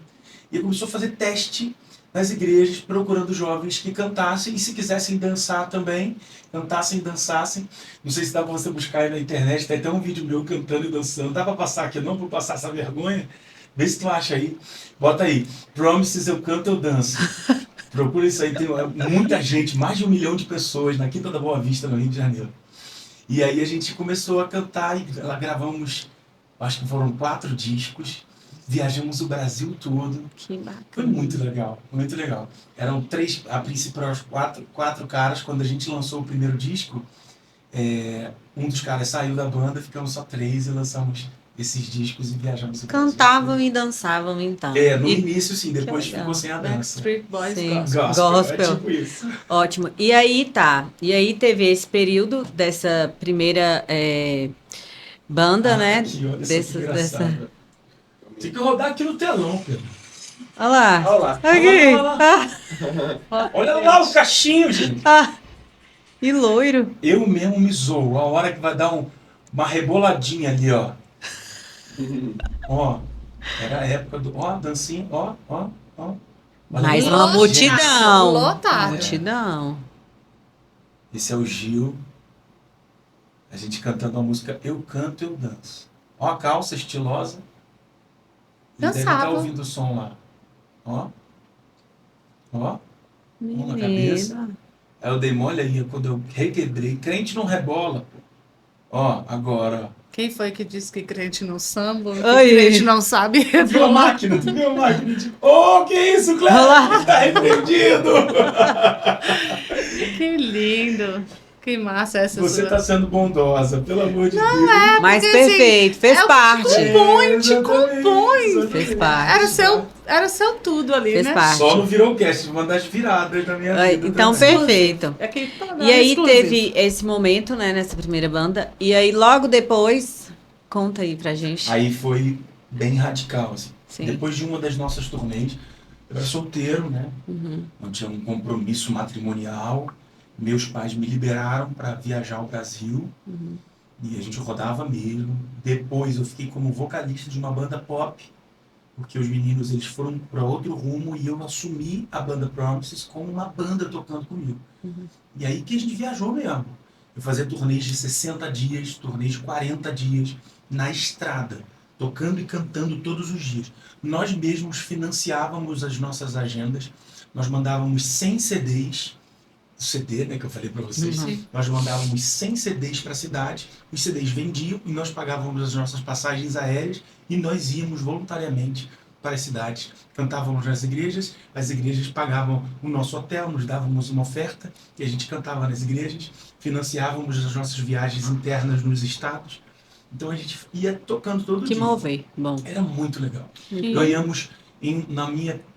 E ele começou a fazer teste nas igrejas, procurando jovens que cantassem e se quisessem dançar também, cantassem e dançassem. Não sei se dá pra você buscar aí na internet, tem até um vídeo meu cantando e dançando. Dá pra passar aqui, não vou passar essa vergonha? Vê se tu acha aí. Bota aí, Promises, eu canto, eu danço. Procura isso aí, tem muita gente, mais de 1 milhão de pessoas na Quinta da Boa Vista, no Rio de Janeiro. E aí a gente começou a cantar e lá gravamos, acho que foram 4 discos. Viajamos o Brasil todo. Que bacana. Foi muito legal, muito legal. Eram 3, a princípio eram 4 caras. Quando a gente lançou o primeiro disco, um dos caras saiu da banda, ficamos só 3 e lançamos esses discos e viajamos. Cantavam e dançavam, então. No E- início, sim. Depois legal. ficou sem a dança. Backstreet Boys Sim. Gospel. Gospel. É tipo isso. Ótimo. E aí tá. E aí teve esse período dessa primeira banda, né? Aqui, olha só Dessa, que engraçado. Tem que rodar aqui no telão, Pedro. Olha lá. Olha lá. Aqui. Olha lá. Olha lá o cachinho, gente. E loiro. Eu mesmo me zoo. A hora que vai dar uma reboladinha ali, ó. Ó. Era a época do... Ó, dancinha. Ó. Olha Mais lá. uma Lotado. multidão. Lotado. Multidão. Esse é o Gil. A gente cantando a música Eu Canto, Eu Danço. Ó a calça estilosa. Ele deve estar Dançava. ouvindo o som lá. Ó. Mão na cabeça. Menina. Aí eu dei mole aí, quando eu requebrei. Crente não rebola. Ó, agora. Quem foi que disse que crente não samba? Que Oi. crente não sabe Tu viu a rebolar? máquina? Tu viu a máquina? Ô, que isso, Cléber? Olá. Tá repreendido. Que lindo. Que massa essa Você sua. tá sendo bondosa, pelo amor de Deus. Mas porque, assim, perfeito. Fez é o parte. compõe, te Exatamente, compõe. exatamente. Fez parte. Era seu tudo ali, Fez né? parte. Só não virou o cast, uma das viradas da minha Ai, vida. então, também. perfeito. É que tá E aí exclusivo. teve esse momento, né, nessa primeira banda. E aí logo depois, conta aí pra gente. Aí foi bem radical, assim. Sim. Depois de uma das nossas turnês, eu era solteiro, né? Uhum. Não tinha um compromisso matrimonial. Meus pais me liberaram para viajar ao Brasil. Uhum. E a gente rodava mesmo. Depois eu fiquei como vocalista de uma banda pop, porque os meninos eles foram para outro rumo e eu assumi a banda Promises como uma banda tocando comigo. Uhum. E aí que a gente viajou mesmo. Eu fazia turnês de 60 dias, turnês de 40 dias, na estrada, tocando e cantando todos os dias. Nós mesmos financiávamos as nossas agendas, nós mandávamos 100 CDs, o CD, né, que eu falei para vocês, Uhum. nós mandávamos 100 CDs para a cidade, os CDs vendiam e nós pagávamos as nossas passagens aéreas e nós íamos voluntariamente para as cidades. Cantávamos nas igrejas, as igrejas pagavam o nosso hotel, nos dávamos uma oferta e a gente cantava nas igrejas, financiávamos as nossas viagens internas nos estados. Então a gente ia tocando todo Que dia. mover. Bom. Era muito legal. E- Ganhamos,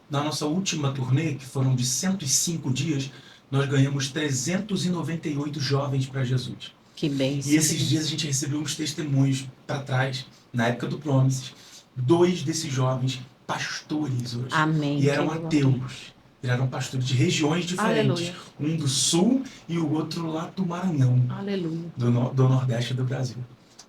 na nossa última turnê, que foram de 105 dias, nós ganhamos 398 jovens para Jesus. Que bênção. E esses dias a gente recebeu uns testemunhos para trás, na época do Promises. 2 desses jovens, pastores hoje. Amém. E eram Que ateus. Eram pastores de regiões diferentes. Aleluia. Um do sul e o outro lá do Maranhão, Aleluia. do Nordeste do Brasil.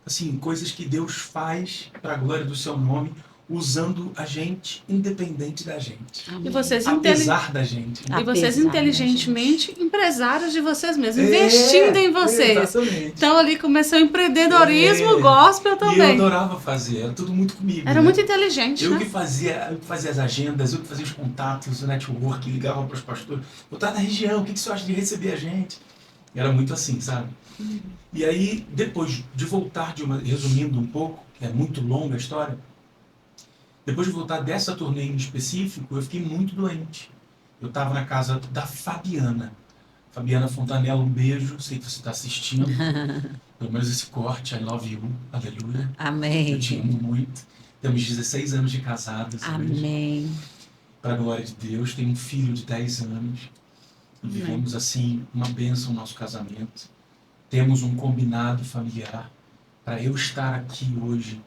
Assim, coisas que Deus faz para a glória do seu nome, usando a gente, independente da gente. Amém. E vocês, Apesar da gente. e vocês Apesar, inteligentemente empresários de vocês mesmos, investindo em vocês. Exatamente. Então ali começou o empreendedorismo gospel E eu também. adorava fazer, era tudo muito comigo. Era né? muito inteligente, Eu né? que fazia as agendas, eu que fazia os contatos, o network, ligava para os pastores. Eu estava na região, o que você acha de receber a gente? Era muito assim, sabe? E aí, depois de voltar resumindo um pouco, que é muito longa a história, depois de voltar dessa turnê em específico, eu fiquei muito doente. Eu estava na casa da Fabiana. Fabiana Fontanella, um beijo, sei que você está assistindo. Pelo menos esse corte, I love you, aleluia. Amém. Eu te amo muito. Temos 16 anos de casados. Amém. Para a glória de Deus. Tenho um filho de 10 anos. E Amém. vivemos, assim, uma bênção no nosso casamento. Temos um combinado familiar. Para eu estar aqui hoje,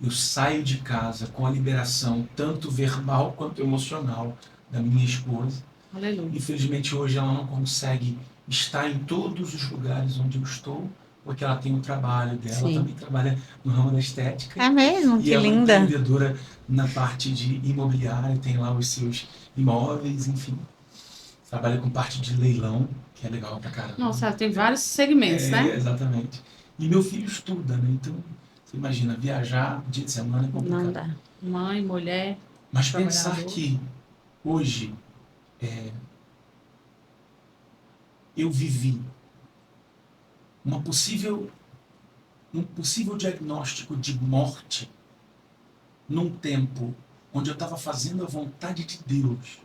eu saio de casa com a liberação, tanto verbal quanto emocional, da minha esposa. Aleluia. Infelizmente, hoje ela não consegue estar em todos os lugares onde eu estou, porque ela tem o trabalho dela. Ela Sim. também trabalha no ramo da estética. É mesmo? E Que ela é linda. empreendedora na parte de imobiliária, tem lá os seus imóveis, enfim. Trabalha com parte de leilão, que é legal pra caramba. Nossa, ela tem vários segmentos, né? Exatamente. E meu filho estuda, né? Então, você imagina, viajar dia de semana é complicado. Não dá. Mãe, mulher. Mas pensar Trabalhador. que hoje eu vivi um possível diagnóstico de morte num tempo onde eu estava fazendo a vontade de Deus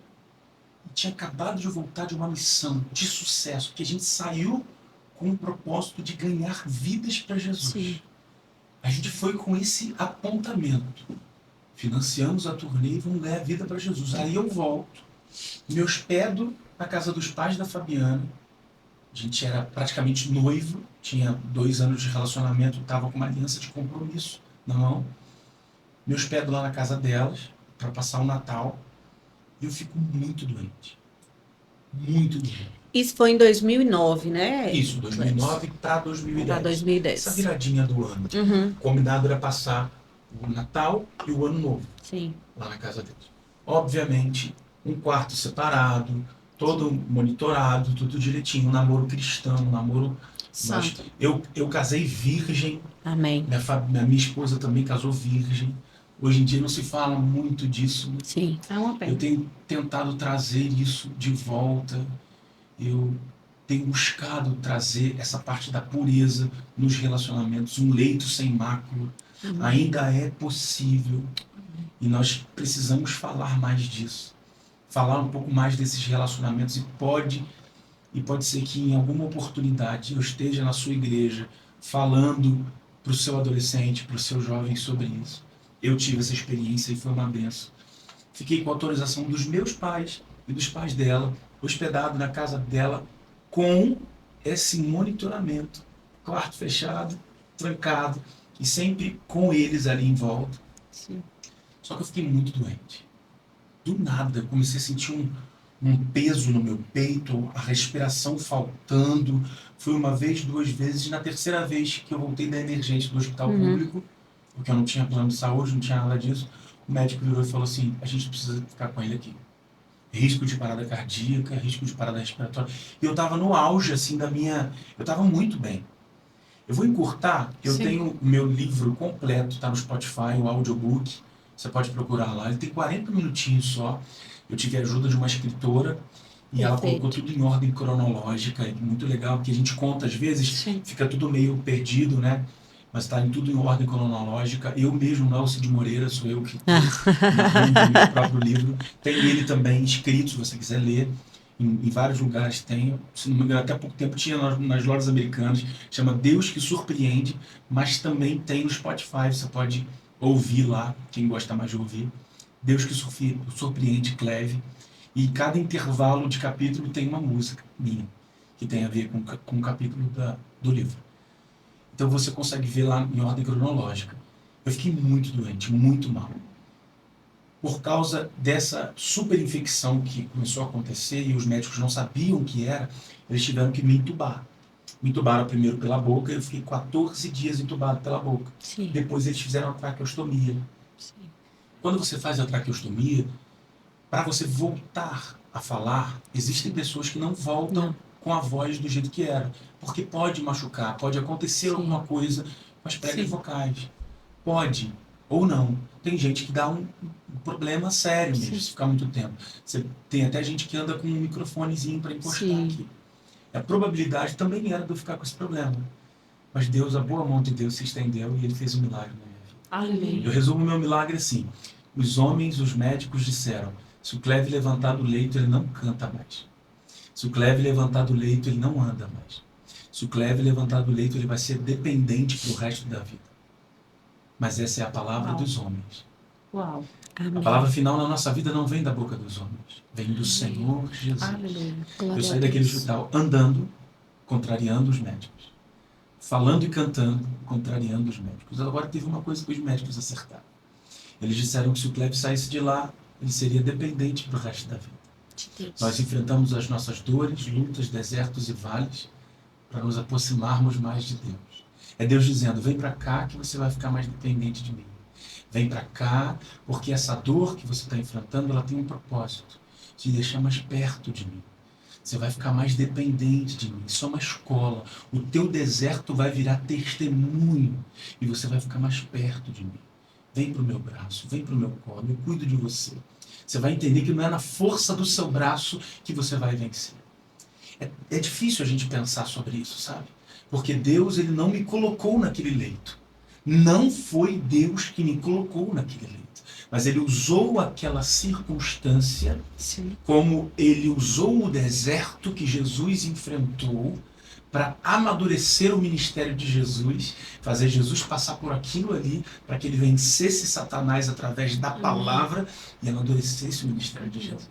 e tinha acabado de voltar de uma missão de sucesso, que a gente saiu com o propósito de ganhar vidas para Jesus. Sim. A gente foi com esse apontamento. Financiamos a turnê e vamos ganhar a vida para Jesus. Aí eu volto, me hospedo na casa dos pais da Fabiana. A gente era praticamente noivo, tinha 2 anos de relacionamento, estava com uma aliança de compromisso na mão. Me hospedo lá na casa delas para passar o Natal e eu fico muito doente. Muito doente. Isso foi em 2009, né? Isso, 2009 para 2010. Para 2010. Essa viradinha do ano. Uhum, O combinado era passar o Natal e o Ano Novo sim. lá na casa deles. Obviamente, um quarto separado, todo monitorado, tudo direitinho, um namoro cristão, um namoro... Santo. Eu casei virgem, Amém. minha esposa também casou virgem. Hoje em dia não se fala muito disso. Sim. É uma pena. Eu tenho tentado trazer isso de volta. Eu tenho buscado trazer essa parte da pureza nos relacionamentos, um leito sem mácula. Ainda é possível. E nós precisamos falar mais disso. Falar um pouco mais desses relacionamentos. E pode ser que em alguma oportunidade eu esteja na sua igreja falando para o seu adolescente, para o seu jovem sobre isso. Eu tive essa experiência e foi uma benção. Fiquei com a autorização dos meus pais e dos pais dela, hospedado na casa dela, com esse monitoramento. Quarto fechado, trancado, e sempre com eles ali em volta. Sim. Só que eu fiquei muito doente. Do nada, eu comecei a sentir um peso no meu peito, a respiração faltando. Foi uma vez, 2 vezes, e na terceira vez que eu voltei da emergência do hospital público, porque eu não tinha plano de saúde, não tinha nada disso, o médico virou e falou assim, a gente precisa ficar com ele aqui. Risco de parada cardíaca, risco de parada respiratória. E eu estava no auge, assim, eu estava muito bem. Eu vou encurtar, eu Sim. tenho o meu livro completo, está no Spotify, o audiobook, você pode procurar lá, ele tem 40 minutinhos só. Eu tive a ajuda de uma escritora e ela Perfeito. colocou tudo em ordem cronológica, é muito legal, porque a gente conta às vezes, Sim. fica tudo meio perdido, né? Mas está tudo em ordem cronológica. Eu mesmo, Nelson de Moreira, sou eu que narrando o meu próprio livro. Tem ele também escrito, se você quiser ler. Em vários lugares tem. Se não me engano, até há pouco tempo tinha nas lojas americanas. Chama Deus que Surpreende, mas também tem no Spotify. Você pode ouvir lá, quem gosta mais de ouvir. Deus que Surpreende, Cleve. E cada intervalo de capítulo tem uma música minha, que tem a ver com o capítulo do livro. Então você consegue ver lá em ordem cronológica. Eu fiquei muito doente, muito mal. Por causa dessa superinfecção que começou a acontecer e os médicos não sabiam o que era, eles tiveram que me entubar. Me entubaram primeiro pela boca, eu fiquei 14 dias entubado pela boca. Sim. Depois eles fizeram a traqueostomia. Sim. Quando você faz a traqueostomia, para você voltar a falar, existem pessoas que não voltam com a voz do jeito que era. Porque pode machucar, pode acontecer alguma coisa com as pregas vocais. Pode, ou não. Tem gente que dá um problema sério mesmo, se ficar muito tempo. Tem até gente que anda com um microfonezinho para encostar aqui. A probabilidade também era de eu ficar com esse problema. Mas Deus, a boa mão de Deus se estendeu e Ele fez um milagre na minha vida. Aleluia. Eu resumo meu milagre assim. Os homens, os médicos disseram, se o Cleve levantar do leito, ele não canta mais. Se o Cleve levantar do leito, ele não anda mais. Se o Cleve levantar do leito, ele vai ser dependente pro resto da vida. Mas essa é a palavra dos homens. Uau. A palavra final na nossa vida não vem da boca dos homens. Vem do Senhor Jesus. Aleluia. Eu saí daquele hospital andando, contrariando os médicos. Falando e cantando, contrariando os médicos. Agora teve uma coisa que os médicos acertaram. Eles disseram que se o Cleve saísse de lá, ele seria dependente pro resto da vida. Nós enfrentamos as nossas dores, lutas, desertos e vales para nos aproximarmos mais de Deus. É Deus dizendo, vem para cá que você vai ficar mais dependente de mim. Vem para cá porque essa dor que você está enfrentando, ela tem um propósito. Te deixar mais perto de mim. Você vai ficar mais dependente de mim. Isso é uma escola. O teu deserto vai virar testemunho e você vai ficar mais perto de mim. Vem para o meu braço, vem para o meu colo, eu cuido de você. Você vai entender que não é na força do seu braço que você vai vencer. É difícil a gente pensar sobre isso, sabe? Porque Deus, Ele não me colocou naquele leito. Não foi Deus que me colocou naquele leito. Mas Ele usou aquela circunstância, como Ele usou o deserto que Jesus enfrentou para amadurecer o ministério de Jesus, fazer Jesus passar por aquilo ali, para que ele vencesse Satanás através da palavra e amadurecesse o ministério de Jesus.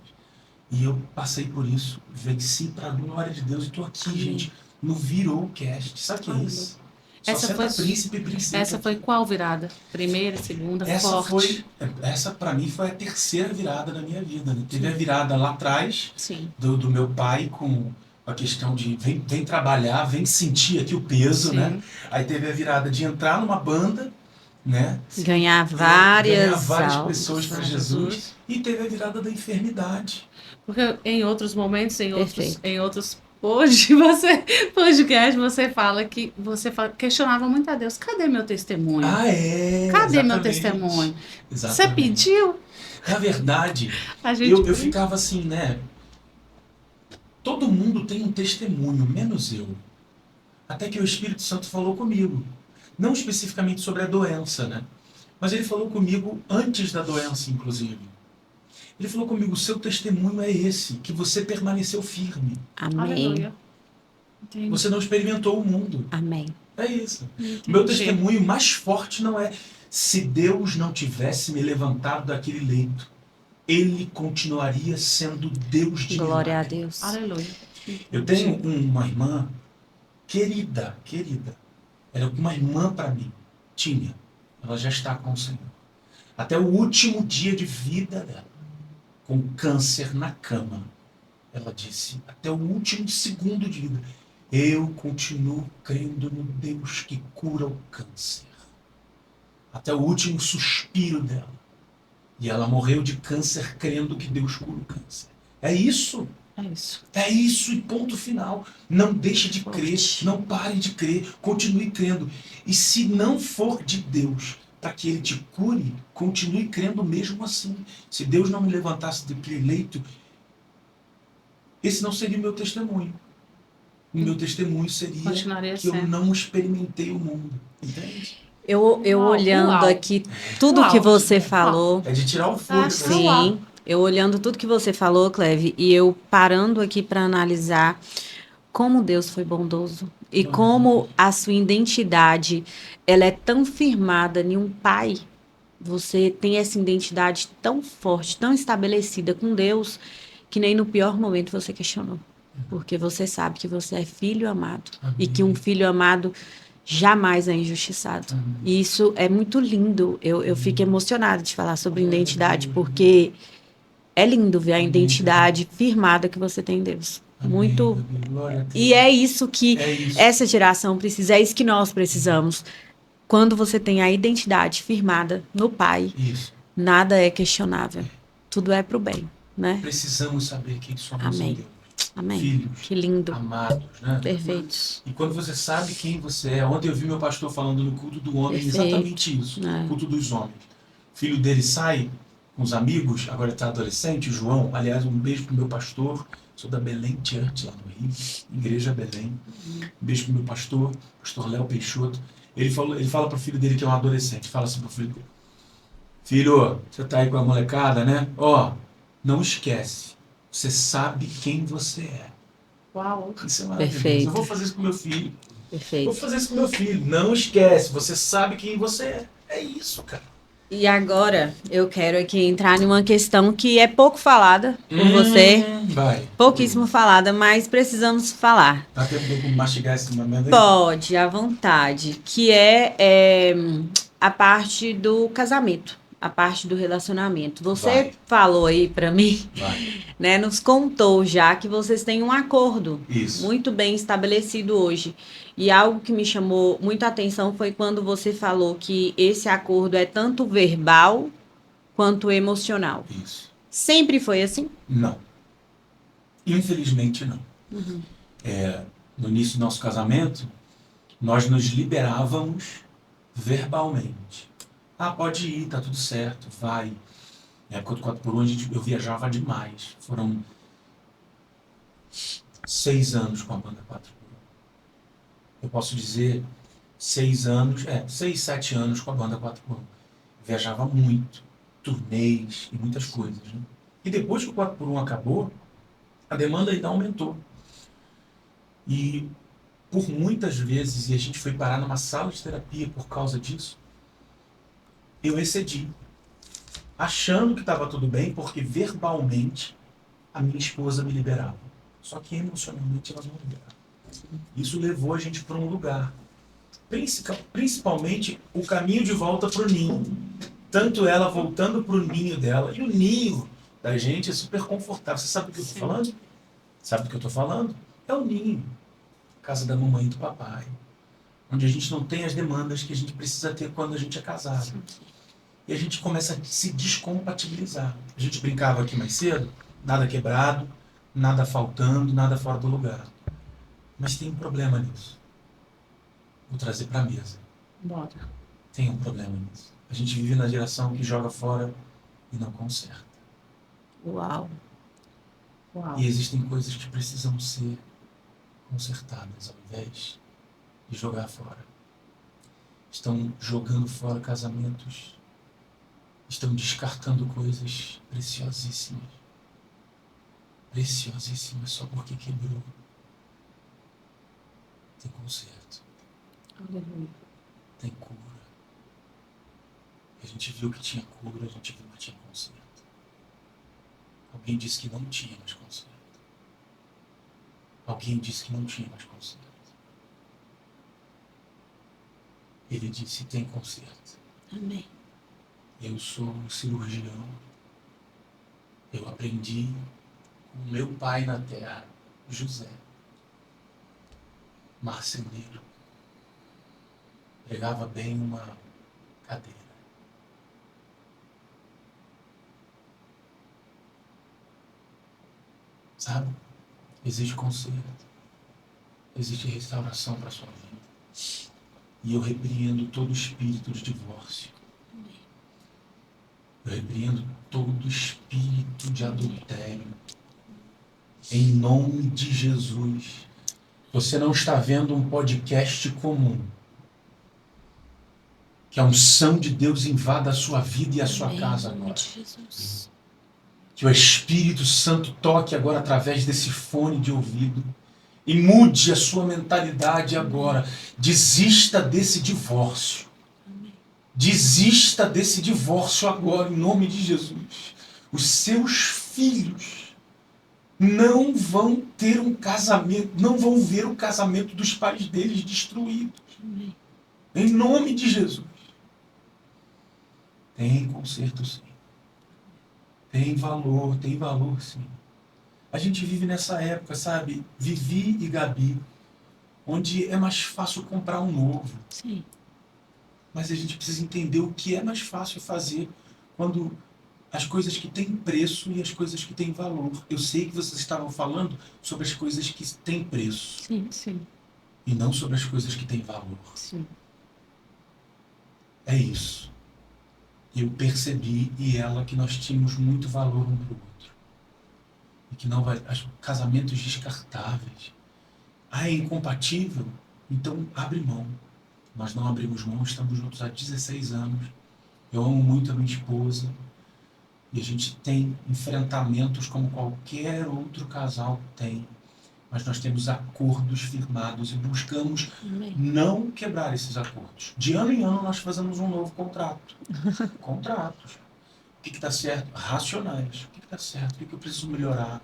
E eu passei por isso, venci para a glória de Deus e estou aqui, gente, no Virou-cast. Sabe o que é isso? Só Essa senta foi- príncipe e princesa. Essa foi qual virada? Primeira, segunda, forte? Essa para mim foi a terceira virada da minha vida. Né? Teve a virada lá atrás, Sim. do meu pai com a questão de vem trabalhar, vem sentir aqui o peso, Sim. né? Aí teve a virada de entrar numa banda, né? Ganhar Ganhar várias várias almas. pessoas para Jesus. E teve a virada da enfermidade. Porque em outros momentos, Perfeito. em outros podcast, você fala que questionava muito a Deus. Cadê meu testemunho? Ah, é! Cadê meu exatamente. testemunho? Você Exatamente. pediu? Na verdade, A gente eu ficava assim, né? Todo mundo tem um testemunho, menos eu. Até que o Espírito Santo falou comigo. Não especificamente sobre a doença, né? Mas ele falou comigo antes da doença, inclusive. Ele falou comigo, o seu testemunho é esse, que você permaneceu firme. Amém. Aleluia. Entendi. Você não experimentou o mundo. Amém. É isso. Entendi. O meu testemunho mais forte não é se Deus não tivesse me levantado daquele leito, ele continuaria sendo Deus de Glória a milagre. Deus. Aleluia. Eu tenho uma irmã querida. Era uma irmã para mim. Tinha. Ela já está com o Senhor. Até o último dia de vida dela, com câncer na cama, ela disse, até o último segundo de vida, eu continuo crendo no Deus que cura o câncer. Até o último suspiro dela. E ela morreu de câncer crendo que Deus cura o câncer. É isso. É isso. É isso e ponto final. Não deixe de crer, Forte. não pare de crer, continue crendo. E se não for de Deus para que Ele te cure, continue crendo mesmo assim. Se Deus não me levantasse daquele leito, esse não seria o meu testemunho. O meu testemunho seria Continuaria que eu sendo. não experimentei o mundo. Entende? Eu Uau, olhando uau. aqui tudo Uau. que você falou. É de tirar o fôlego. Sim. Sim, eu olhando tudo que você falou, Cleve, e eu parando aqui para analisar como Deus foi bondoso e como a sua identidade ela é tão firmada em um pai. Você tem essa identidade tão forte, tão estabelecida com Deus, que nem no pior momento você questionou. Porque você sabe que você é filho amado e que um filho amado jamais é injustiçado. E isso é muito lindo. Eu fico emocionada de falar sobre identidade, porque é lindo ver a identidade firmada que você tem em Deus. Muito. Glória a Deus. E é isso que É isso. essa geração precisa, é isso que nós precisamos. Quando você tem a identidade firmada no Pai, Isso. nada é questionável. Tudo é pro bem, né? Precisamos saber quem somos Amém. em Deus. Amém. Filhos, Que lindo. amados, né? Perfeitos. E quando você sabe quem você é, ontem eu vi meu pastor falando no culto do homem Perfeito. exatamente isso, É. culto dos homens. O filho dele sai com os amigos, agora está adolescente, o João, aliás, um beijo pro meu pastor, sou da Belém Church, lá no Rio, Igreja Belém. Um beijo pro meu pastor Léo Peixoto. Ele fala pro filho dele que é um adolescente, fala assim pro filho dele, filho, você tá aí com a molecada, né? Ó, não esquece, você sabe quem você é. Uau. Isso é maravilhoso. Perfeito. Eu vou fazer isso com meu filho. Vou Perfeito. fazer isso com meu filho. Não esquece, você sabe quem você é. É isso, cara. E agora eu quero aqui entrar numa questão que é pouco falada por você, Vai. pouquíssimo falada, mas precisamos falar. Tá tempo de eu mastigar esse momento aí? Pode, à vontade, que a parte do casamento, a parte do relacionamento. Você Vai. falou aí pra mim, Vai. né, nos contou já que vocês têm um acordo Isso. muito bem estabelecido hoje. E algo que me chamou muita atenção foi quando você falou que esse acordo é tanto verbal quanto emocional. Isso. Sempre foi assim? Não. Infelizmente, não. Uhum. No início do nosso casamento, nós nos liberávamos verbalmente. Ah, pode ir, tá tudo certo, vai. Na época do 4x1, eu viajava demais. Foram 6 anos com a banda 4x1. Eu posso dizer 6 anos, 6, 7 anos com a banda 4x1. Viajava muito, turnês e muitas coisas. Né? E depois que o 4x1 acabou, a demanda ainda aumentou. E por muitas vezes, e a gente foi parar numa sala de terapia por causa disso, eu excedi, achando que estava tudo bem, porque verbalmente a minha esposa me liberava. Só que emocionalmente ela não liberava. Isso levou a gente para um lugar. Principalmente o caminho de volta para o ninho. Tanto ela voltando para o ninho dela, e o ninho da gente é super confortável. Você sabe do que eu estou falando? Sabe do que eu estou falando? É o ninho. Casa da mamãe e do papai. Onde a gente não tem as demandas que a gente precisa ter quando a gente é casado. E a gente começa a se descompatibilizar. A gente brincava aqui mais cedo, nada quebrado, nada faltando, nada fora do lugar. Mas tem um problema nisso. Vou trazer para a mesa. Bora. Tem um problema nisso. A gente vive na geração que joga fora e não conserta. Uau. Uau. E existem coisas que precisam ser consertadas ao invés de jogar fora. Estão jogando fora casamentos. Estão descartando coisas preciosíssimas. Preciosíssimas só porque quebrou. Tem conserto. Aleluia. Tem cura. A gente viu que tinha cura, a gente viu que tinha conserto. Alguém disse que não tinha mais conserto. Alguém disse que não tinha mais conserto. Ele disse: tem conserto. Amém. Eu sou um cirurgião. Eu aprendi com meu pai na terra, José, marceneiro. Pregava bem uma cadeira. Sabe? Existe conserto. Existe restauração para a sua vida. E eu repreendo todo espírito de divórcio. Eu repreendo todo espírito de adultério. Em nome de Jesus. Você não está vendo um podcast comum. Que a unção de Deus invada a sua vida e a sua casa agora. Que o Espírito Santo toque agora através desse fone de ouvido e mude a sua mentalidade agora. Desista desse divórcio. Desista desse divórcio agora, em nome de Jesus. Os seus filhos não vão ter um casamento, não vão ver o casamento dos pais deles destruído. Em nome de Jesus. Tem conserto, sim. Tem valor sim. A gente vive nessa época, sabe? Vivi e Gabi, onde é mais fácil comprar um novo. Sim. Mas a gente precisa entender o que é mais fácil fazer quando as coisas que têm preço e as coisas que têm valor. Eu sei que vocês estavam falando sobre as coisas que têm preço. Sim, sim. E não sobre as coisas que têm valor. Sim. É isso. Eu percebi e ela que nós tínhamos muito valor um para o outro. E que não vai... Casamentos descartáveis. Ah, é incompatível? Então abre mão. Nós não abrimos mão, estamos juntos há 16 anos. Eu amo muito a minha esposa. E a gente tem enfrentamentos como qualquer outro casal tem. Mas nós temos acordos firmados e buscamos não quebrar esses acordos. De ano em ano nós fazemos um novo contrato. Contratos. O que está certo? Racionais. O que está certo? O que eu preciso melhorar?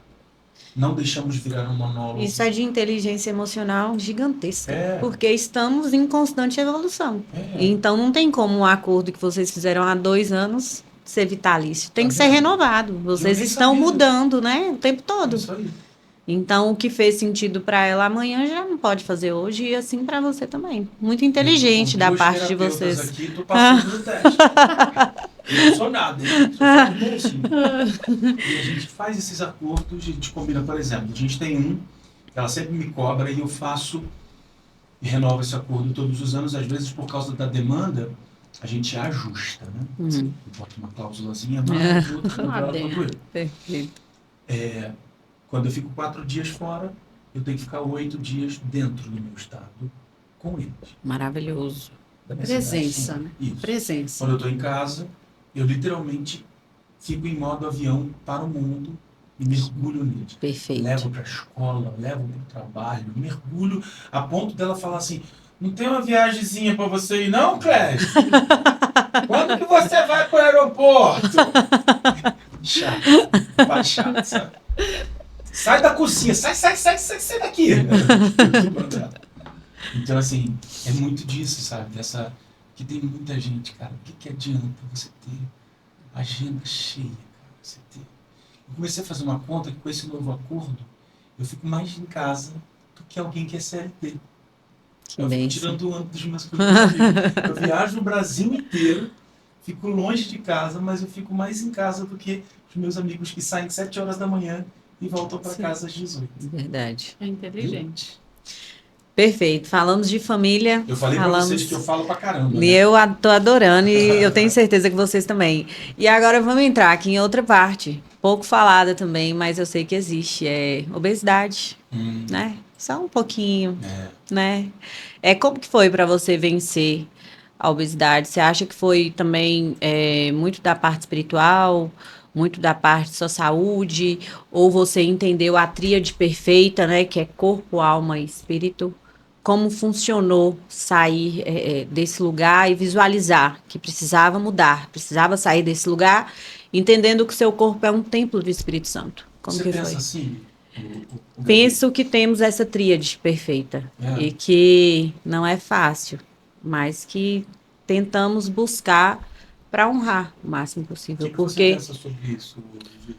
Não deixamos virar um monólogo. Isso é de inteligência emocional gigantesca. É. Porque estamos em constante evolução. É. Então não tem como um acordo que vocês fizeram há 2 anos ser vitalício. Tem Tá que ser vendo? renovado. Vocês nem estão sabia. mudando, né? O tempo todo. Isso aí. Então, o que fez sentido para ela amanhã já não pode fazer hoje e assim para você também. Muito inteligente Com da duas parte de terapeutas vocês. Aqui, tô passando no teste. Eu não sou nada, hein? Sou só um bonzinho. E a gente faz esses acordos, a gente combina, por exemplo, a gente tem um, ela sempre me cobra e eu faço e renovo esse acordo todos os anos, às vezes por causa da demanda, a gente ajusta, né? Bota uma cláusulazinha mais, outra quanto eu. Perfeito. Quando eu fico 4 dias fora, eu tenho que ficar 8 dias dentro do meu estado com eles. Maravilhoso. Da minha Presença, cidade, né? Isso. Presença. Quando eu estou em casa, eu literalmente fico em modo avião para o mundo e mergulho neles. Perfeito. Levo para a escola, levo para o trabalho, mergulho a ponto dela falar assim, não tem uma viagemzinha para você ir não, Cléber? Quando que você vai para o aeroporto? Chato, chato, sabe? Sai da cozinha, sai daqui. Então, assim, é muito disso, sabe? Que tem muita gente, cara. O que adianta você ter agenda cheia, cara? Você ter... Eu comecei a fazer uma conta que com esse novo acordo, eu fico mais em casa do que alguém que é CLT. Eu fico tirando o ano dos meus amigos. Eu viajo no Brasil inteiro, fico longe de casa, mas eu fico mais em casa do que os meus amigos que saem 7 horas da manhã e voltam para casa às 18. Verdade. É inteligente. Perfeito. Falamos de família. Eu falei para vocês que eu falo pra caramba. E eu tô adorando e eu tenho certeza que vocês também. E agora vamos entrar aqui em outra parte, pouco falada também, mas eu sei que existe, é obesidade, né? Só um pouquinho, né? Como que foi para você vencer a obesidade? Você acha que foi também muito da parte espiritual, muito da parte da sua saúde, ou você entendeu a tríade perfeita, né? Que é corpo, alma e espírito? Como funcionou sair desse lugar e visualizar que precisava mudar, precisava sair desse lugar, entendendo que o seu corpo é um templo do Espírito Santo. Como você que pensa foi? assim? Penso que temos essa tríade perfeita e que não é fácil, mas que tentamos buscar para honrar o máximo possível. O que você pensa sobre isso, Vivi?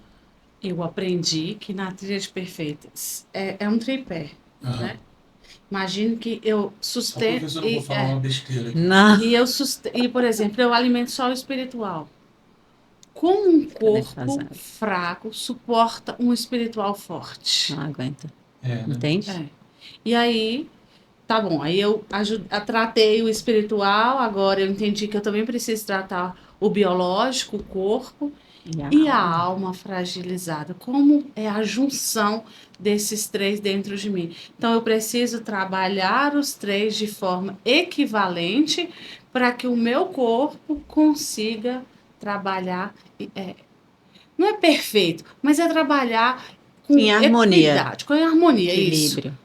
Eu aprendi que na tríade perfeita é um tripé, né? Imagino que eu sustento. Só porque eu não vou falar uma besteira aqui. Não. E, por exemplo, eu alimento só o espiritual. Como um corpo fraco suporta um espiritual forte? Não aguenta. Né? Entende? E aí, tá bom. Aí eu tratei o espiritual, agora eu entendi que eu também preciso tratar o biológico, o corpo. E a alma fragilizada, como é a junção desses três dentro de mim? Então, eu preciso trabalhar os três de forma equivalente para que o meu corpo consiga trabalhar. Não é perfeito, mas é trabalhar com em harmonia. Equidade, com harmonia, equilíbrio. Isso.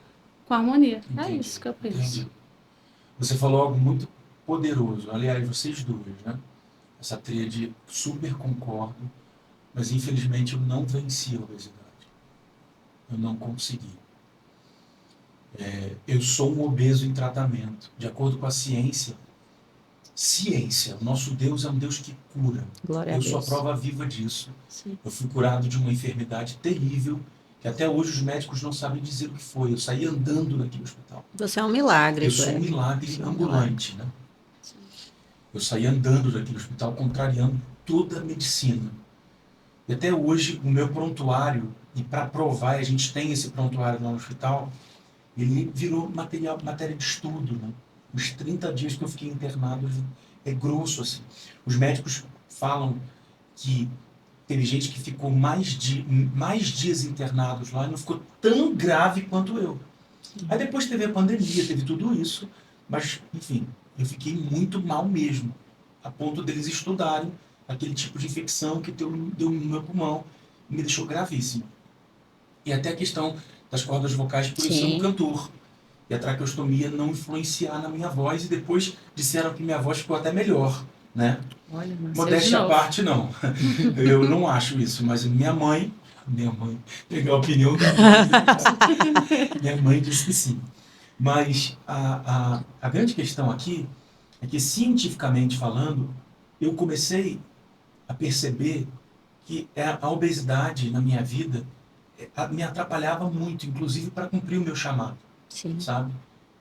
Com harmonia. Entendi. É isso que eu penso. Entendi. Você falou algo muito poderoso. Aliás, vocês duas, né? Essa tríade, super concordo, mas infelizmente eu não venci a obesidade. Eu não consegui. Eu sou um obeso em tratamento. De acordo com a ciência, o nosso Deus é um Deus que cura. Glória a Eu Deus. sou a prova viva disso. Sim. Eu fui curado de uma enfermidade terrível, que até hoje os médicos não sabem dizer o que foi. Eu saí andando daquele hospital. Você é um milagre. Eu sou um milagre ambulante, né? Eu saí andando daquele hospital, contrariando toda a medicina. E até hoje, o meu prontuário, e para provar, a gente tem esse prontuário lá no hospital, ele virou matéria de estudo, né? Os 30 dias que eu fiquei internado, é grosso, assim. Os médicos falam que teve gente que ficou mais dias internados lá e não ficou tão grave quanto eu. Aí depois teve a pandemia, teve tudo isso, mas, enfim, eu fiquei muito mal mesmo, a ponto deles estudarem aquele tipo de infecção que deu no meu pulmão e me deixou gravíssimo. E até a questão das cordas vocais, por eu ser um cantor. E a traqueostomia não influenciar na minha voz, e depois disseram que minha voz ficou até melhor, né? Olha, modéstia à parte, não. Eu não acho isso, mas minha mãe, pegar a opinião da minha mãe disse que sim. Mas a grande questão aqui é que, cientificamente falando, eu comecei a perceber que a obesidade na minha vida me atrapalhava muito, inclusive para cumprir o meu chamado. Sim. Sabe?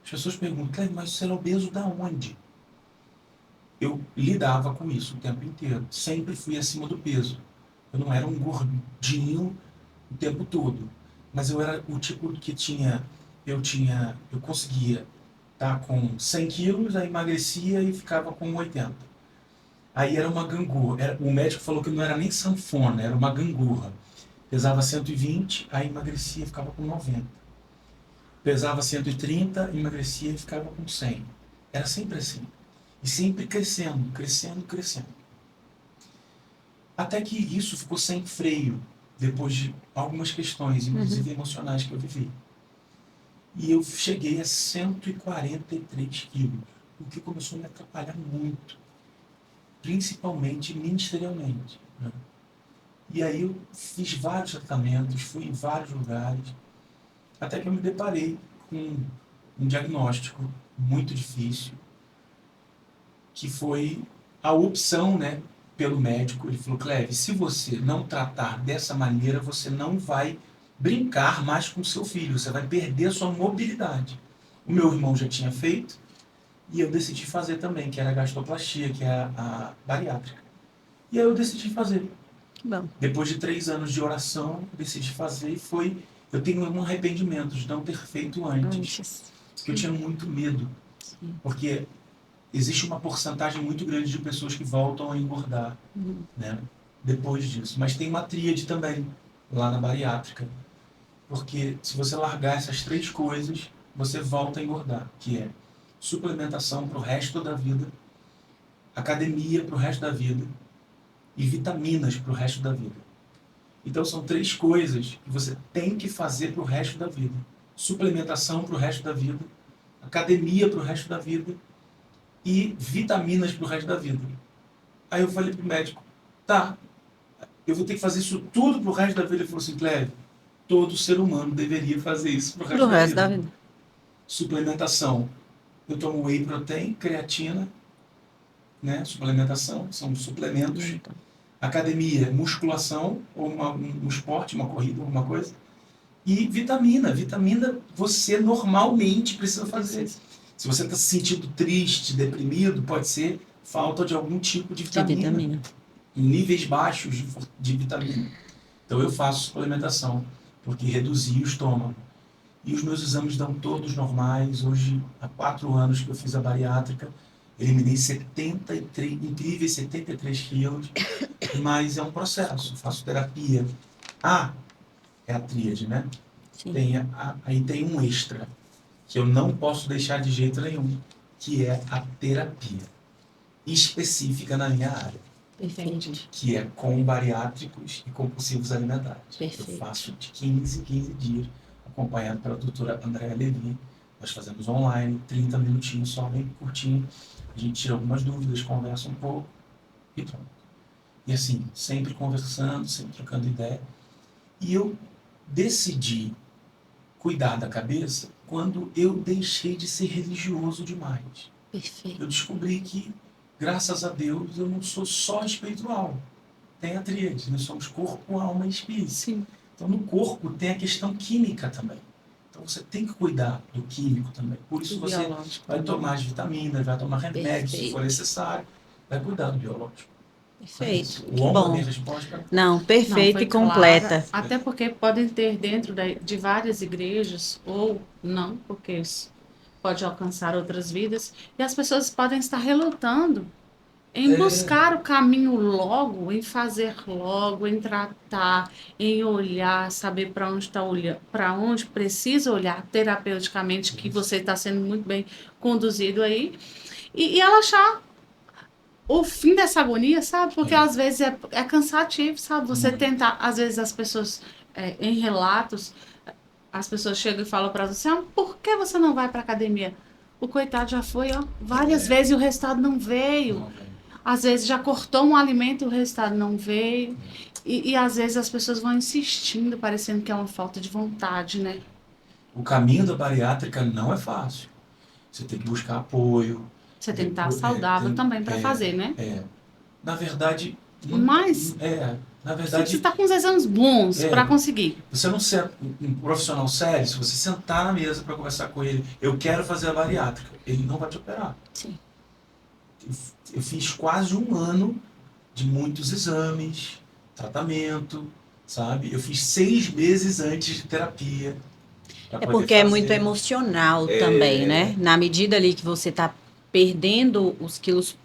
As pessoas perguntam, mas você é obeso da onde? Eu lidava com isso o tempo inteiro. Sempre fui acima do peso. Eu não era um gordinho o tempo todo. Mas eu era o tipo que eu conseguia estar com 100 quilos, aí emagrecia e ficava com 80. Aí era uma gangorra. O médico falou que não era nem sanfona, era uma gangorra. Pesava 120, aí emagrecia e ficava com 90. Pesava 130, emagrecia e ficava com 100. Era sempre assim. E sempre crescendo, crescendo, crescendo. Até que isso ficou sem freio. depois de algumas questões, inclusive emocionais que eu vivi. E eu cheguei a 143 quilos, o que começou a me atrapalhar muito, principalmente ministerialmente, né? E aí eu fiz vários tratamentos, fui em vários lugares, até que eu me deparei com um diagnóstico muito difícil, que foi a opção, né, pelo médico. Ele falou: Cleve, se você não tratar dessa maneira, você não vai brincar mais com seu filho, você vai perder a sua mobilidade. O meu irmão já tinha feito, e eu decidi fazer também, que era a gastroplastia, que é a bariátrica. E aí eu decidi fazer. Bom. Depois de 3 anos de oração, eu decidi fazer, e foi... Eu tenho um arrependimento de não ter feito antes. Porque eu tinha muito medo. Sim. Porque existe uma porcentagem muito grande de pessoas que voltam a engordar, né, depois disso. Mas tem uma tríade também, lá na bariátrica. Porque se você largar essas 3 coisas, você volta a engordar, que é suplementação para o resto da vida, academia para o resto da vida e vitaminas para o resto da vida. Então são 3 coisas que você tem que fazer para o resto da vida. Suplementação para o resto da vida, academia para o resto da vida e vitaminas para o resto da vida. Aí eu falei pro médico: tá, eu vou ter que fazer isso tudo pro resto da vida. Ele falou assim: Cleve, todo ser humano deveria fazer isso pro resto da vida. Suplementação. Eu tomo whey protein, creatina, né? Suplementação, são suplementos. Academia, musculação, ou um esporte, uma corrida, alguma coisa. E vitamina. Vitamina você normalmente precisa fazer. Se você está se sentindo triste, deprimido, pode ser falta de algum tipo de vitamina. Em níveis baixos de vitamina. Então eu faço suplementação, porque reduzi o estômago. E os meus exames dão todos normais. Hoje, há 4 anos que eu fiz a bariátrica, eliminei incríveis 73 quilos, mas é um processo. Faço terapia. É a tríade, né? Sim. Aí tem um extra, que eu não posso deixar de jeito nenhum, que é a terapia específica na minha área. Perfeito. Que é com bariátricos e compulsivos alimentares. Perfeito. Eu faço de 15 dias, acompanhado pela doutora Andréa Levi. Nós fazemos online, 30 minutinhos só, bem curtinho. A gente tira algumas dúvidas, conversa um pouco e pronto. E assim, sempre conversando, sempre trocando ideia. E eu decidi cuidar da cabeça quando eu deixei de ser religioso demais. Perfeito. Eu descobri que, graças a Deus, eu não sou só espiritual. Tem a tríade, nós somos corpo, alma e espírito. Sim. Então, no corpo tem a questão química também. Então, você tem que cuidar do químico também. Por isso, você vai tomar as vitaminas, vai tomar remédios, se for necessário. Vai cuidar do biológico. Perfeito. O longo da Bom. minha resposta... Não, perfeita Não, e completa. Clara, até porque podem ter dentro de várias igrejas, ou não, porque isso pode alcançar outras vidas, e as pessoas podem estar relutando em buscar o caminho logo, em fazer logo, em tratar, em olhar, saber para onde está olhando, para onde precisa olhar terapeuticamente, que você está sendo muito bem conduzido aí, e ela achar o fim dessa agonia, sabe? Porque às vezes é cansativo, sabe? Você tentar, às vezes as pessoas, em relatos, as pessoas chegam e falam para você: por que você não vai para academia? O coitado já foi, várias vezes e o resultado não veio. Às vezes já cortou um alimento e o resultado não veio. E às vezes as pessoas vão insistindo, parecendo que é uma falta de vontade, né? O caminho da bariátrica não é fácil. Você tem que buscar apoio. Você tem que estar saudável também para fazer, né? Na verdade... Mas... na verdade... Você está com os exames bons para conseguir. Você não ser um profissional sério, se você sentar na mesa para conversar com ele: eu quero fazer a bariátrica, ele não vai te operar. Sim. Eu fiz quase 1 ano de muitos exames, tratamento, sabe? Eu fiz 6 meses antes de terapia. É porque é muito emocional também, né? Na medida ali que você está perdendo os quilos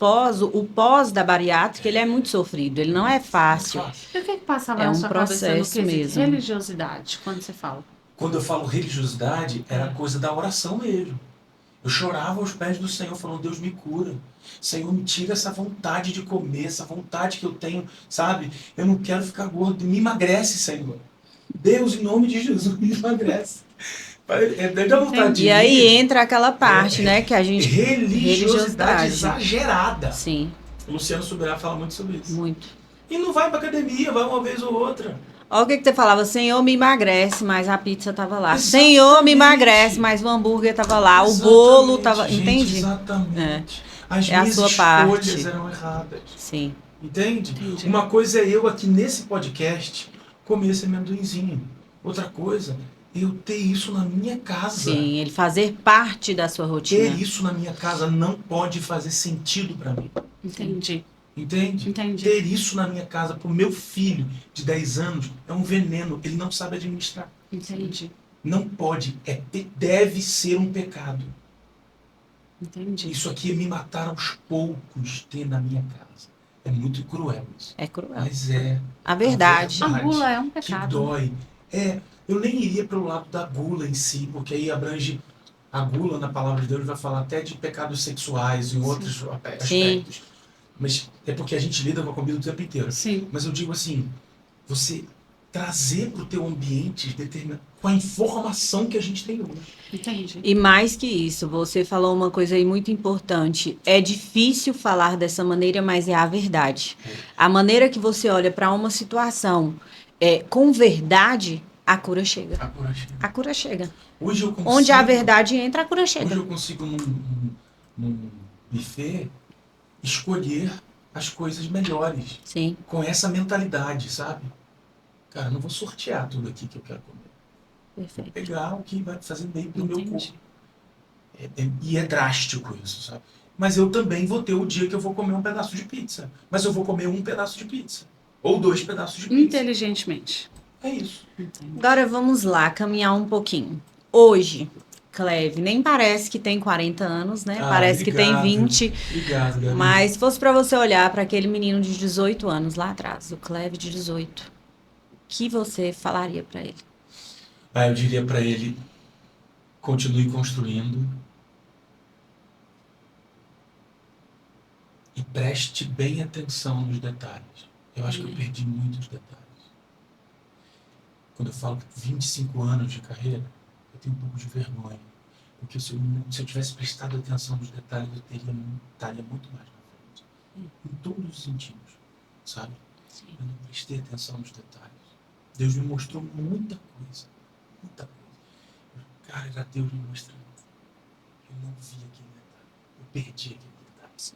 o pós da bariátrica, ele é muito sofrido, ele não é fácil. E o que passava É na um sua cabeça no processo mesmo. religiosidade, quando você fala? Quando eu falo religiosidade, era coisa da oração mesmo. Eu chorava aos pés do Senhor, falando, Deus me cura. Senhor, me tira essa vontade de comer, essa vontade que eu tenho, sabe? Eu não quero ficar gordo. Me emagrece, Senhor. Deus, em nome de Jesus, me emagrece. Dá vontade de E aí ir. entra aquela parte, né, que a gente... Religiosidade exagerada. Sim, O Luciano Subirá fala muito sobre isso. muito. E não vai pra academia, vai uma vez ou outra. Olha o que você falava, Senhor, me emagrece, mas a pizza tava lá. Exatamente. Senhor, me emagrece, mas o hambúrguer tava lá, o bolo tava... Gente, Entende? exatamente. As É a minhas sua escolhas parte. eram erradas. Sim. Entende? Entendi. Uma coisa é eu aqui nesse podcast comer esse amendoinzinho. Outra coisa, eu ter isso na minha casa. Sim, ele fazer parte da sua rotina. Ter isso na minha casa não pode fazer sentido para mim. Entendi. Entende? Entendi. Ter isso na minha casa pro meu filho de 10 anos é um veneno. Ele não sabe administrar. Entendi. Não pode. Deve ser um pecado. Entendi. Isso aqui é me matar aos poucos ter na minha casa. É muito cruel isso. É cruel. Mas é A verdade. A gula é um que pecado. dói. Eu nem iria pelo lado da gula em si, porque aí abrange a gula na palavra de Deus, vai falar até de pecados sexuais e outros aspectos. Mas é porque a gente lida com a comida o tempo inteiro. Sim. Mas eu digo assim, você trazer para o teu ambiente com a informação que a gente tem hoje. Entendi. E mais que isso, você falou uma coisa aí muito importante. É difícil falar dessa maneira, mas é a verdade. A maneira que você olha para uma situação com verdade, a cura chega. A cura chega. Hoje eu consigo, Onde a verdade entra, a cura hoje chega. eu consigo num buffet escolher as coisas melhores. Sim, Com essa mentalidade, sabe? Cara, eu não vou sortear tudo aqui que eu quero comer. Vou perfeito. pegar o que vai fazer bem pro meu Entendi. corpo. E é drástico isso, sabe? Mas eu também vou ter o dia que eu vou comer um pedaço de pizza. Mas eu vou comer um pedaço de pizza. Ou 2 pedaços de pizza. Inteligentemente. É isso. Entendi. Agora vamos lá, caminhar um pouquinho. Hoje, Cleve, nem parece que tem 40 anos, né? Parece que tem obrigado. 20. Obrigado, Gabi. Mas se fosse para você olhar para aquele menino de 18 anos lá atrás, o Cleve de 18, o que você falaria para ele? Eu diria para ele, continue construindo e preste bem atenção nos detalhes. Eu acho que eu perdi muitos detalhes. Quando eu falo 25 anos de carreira, eu tenho um pouco de vergonha. Porque se eu tivesse prestado atenção nos detalhes, eu estaria muito mais na frente. Em todos os sentidos, sabe? Sim. Eu não prestei atenção nos detalhes. Deus me mostrou muita coisa. Muita coisa. Cara, era Deus me mostrando. Eu não vi aquele detalhe. Eu perdi aquele detalhe. Sim.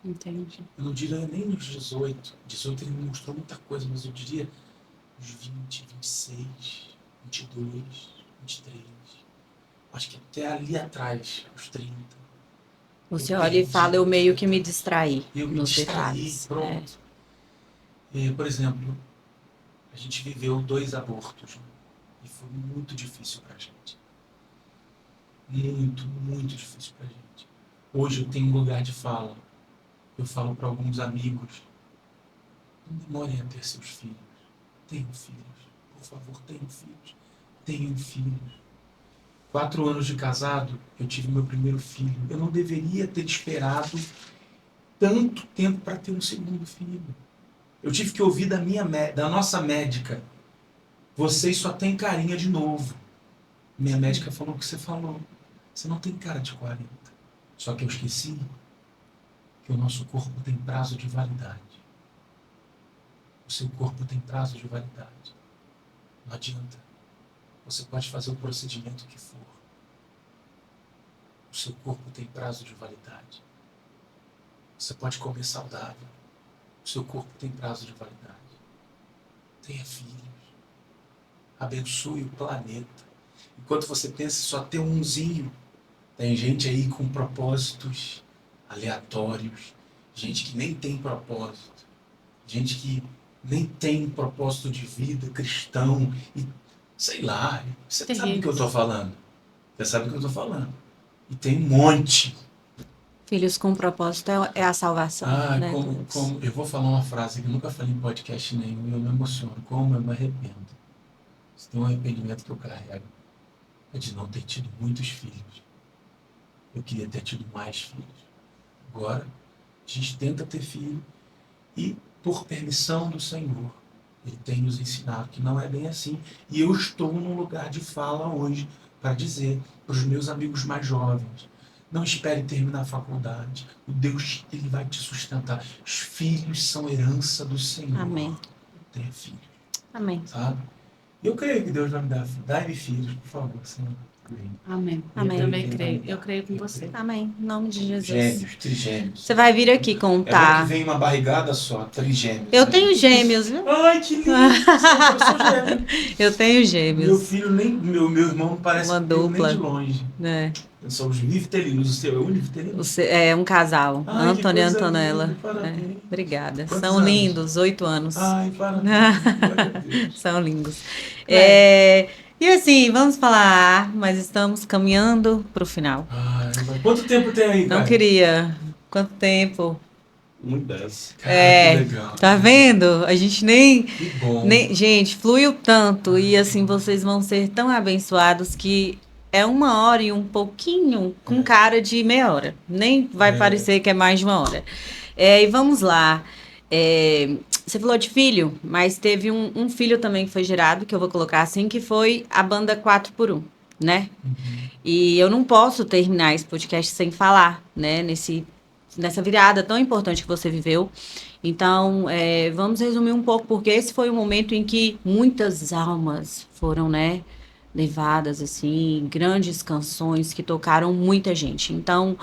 Entendi. Eu não diria nem nos 18. 18 ele me mostrou muita coisa, mas eu diria nos 20, 26, 22, 23. Acho que até ali atrás, os 30. Você olha e fala, eu meio que me distraí Eu me nos distraí, detalhes. pronto. Por exemplo, a gente viveu 2 abortos, né? E foi muito difícil pra gente. Muito, muito difícil pra gente. Hoje eu tenho um lugar de fala. Eu falo para alguns amigos, não demorem a ter seus filhos. Tenham filhos. Por favor, tenham filhos. Tenham filhos. 4 anos de casado, eu tive meu primeiro filho. Eu não deveria ter esperado tanto tempo para ter um segundo filho. Eu tive que ouvir da nossa médica, vocês só têm carinha de novo. Minha médica falou o que você falou. Você não tem cara de 40. Só que eu esqueci que o nosso corpo tem prazo de validade. O seu corpo tem prazo de validade. Não adianta. Você pode fazer o procedimento que for. O seu corpo tem prazo de validade. Você pode comer saudável. O seu corpo tem prazo de validade. Tenha filhos. Abençoe o planeta. Enquanto você pensa em só ter umzinho, tem gente aí com propósitos aleatórios, gente que nem tem propósito, gente que nem tem propósito de vida cristão, e sei lá, você sabe o que eu estou falando. Você sabe o que eu estou falando. E tem um monte. Filhos com propósito é a salvação, né? Eu vou falar uma frase que eu nunca falei em podcast nenhum e eu me emociono. Como eu me arrependo. Se tem um arrependimento que eu carrego, é de não ter tido muitos filhos. Eu queria ter tido mais filhos. Agora, a gente tenta ter filho e, por permissão do Senhor, Ele tem nos ensinado que não é bem assim. E eu estou num lugar de fala hoje para dizer para os meus amigos mais jovens: não espere terminar a faculdade. O Deus, Ele vai te sustentar. Os filhos são herança do Senhor. Amém. Tenha filho, Amém. sabe? Eu creio que Deus vai me dar filho. Dai-me filhos, por favor, Senhor. Amém. Amém. Eu também creio. Eu creio com você. Amém. Em nome de Jesus. Gêmeos, trigêmeos. Você vai vir aqui É bom contar. que vem uma barrigada só, trigêmeos. Eu tenho gêmeos, viu? Ai, que lindo! Eu sou gêmeo. Eu tenho Meu gêmeos. filho, nem meu irmão não parece Uma comigo nem dupla. de longe. É. Somos univitelinos. O seu é univitelino? É um casal. Ai, Antônio e que coisa Antonella. linda, parabéns. Obrigada. Quantos São anos? lindos, 8 anos. Ai, parabéns. Glória a Deus. São lindos. E assim, vamos falar, mas estamos caminhando para o final. Ai, mas quanto tempo tem aí, Não cara? queria. Quanto tempo? 1:10. Cara, É, que legal. Tá vendo? A gente Que bom. Gente, fluiu tanto e assim vocês vão ser tão abençoados que é 1 hora e um pouquinho com cara de meia hora. Nem vai parecer que é mais de 1 hora. E vamos lá. Você falou de filho, mas teve um filho também que foi gerado, que eu vou colocar assim, que foi a banda 4x1, né? E eu não posso terminar esse podcast sem falar, né? Nessa virada tão importante que você viveu. Então, vamos resumir um pouco, porque esse foi o momento em que muitas almas foram, né, levadas, assim, grandes canções que tocaram muita gente. Então,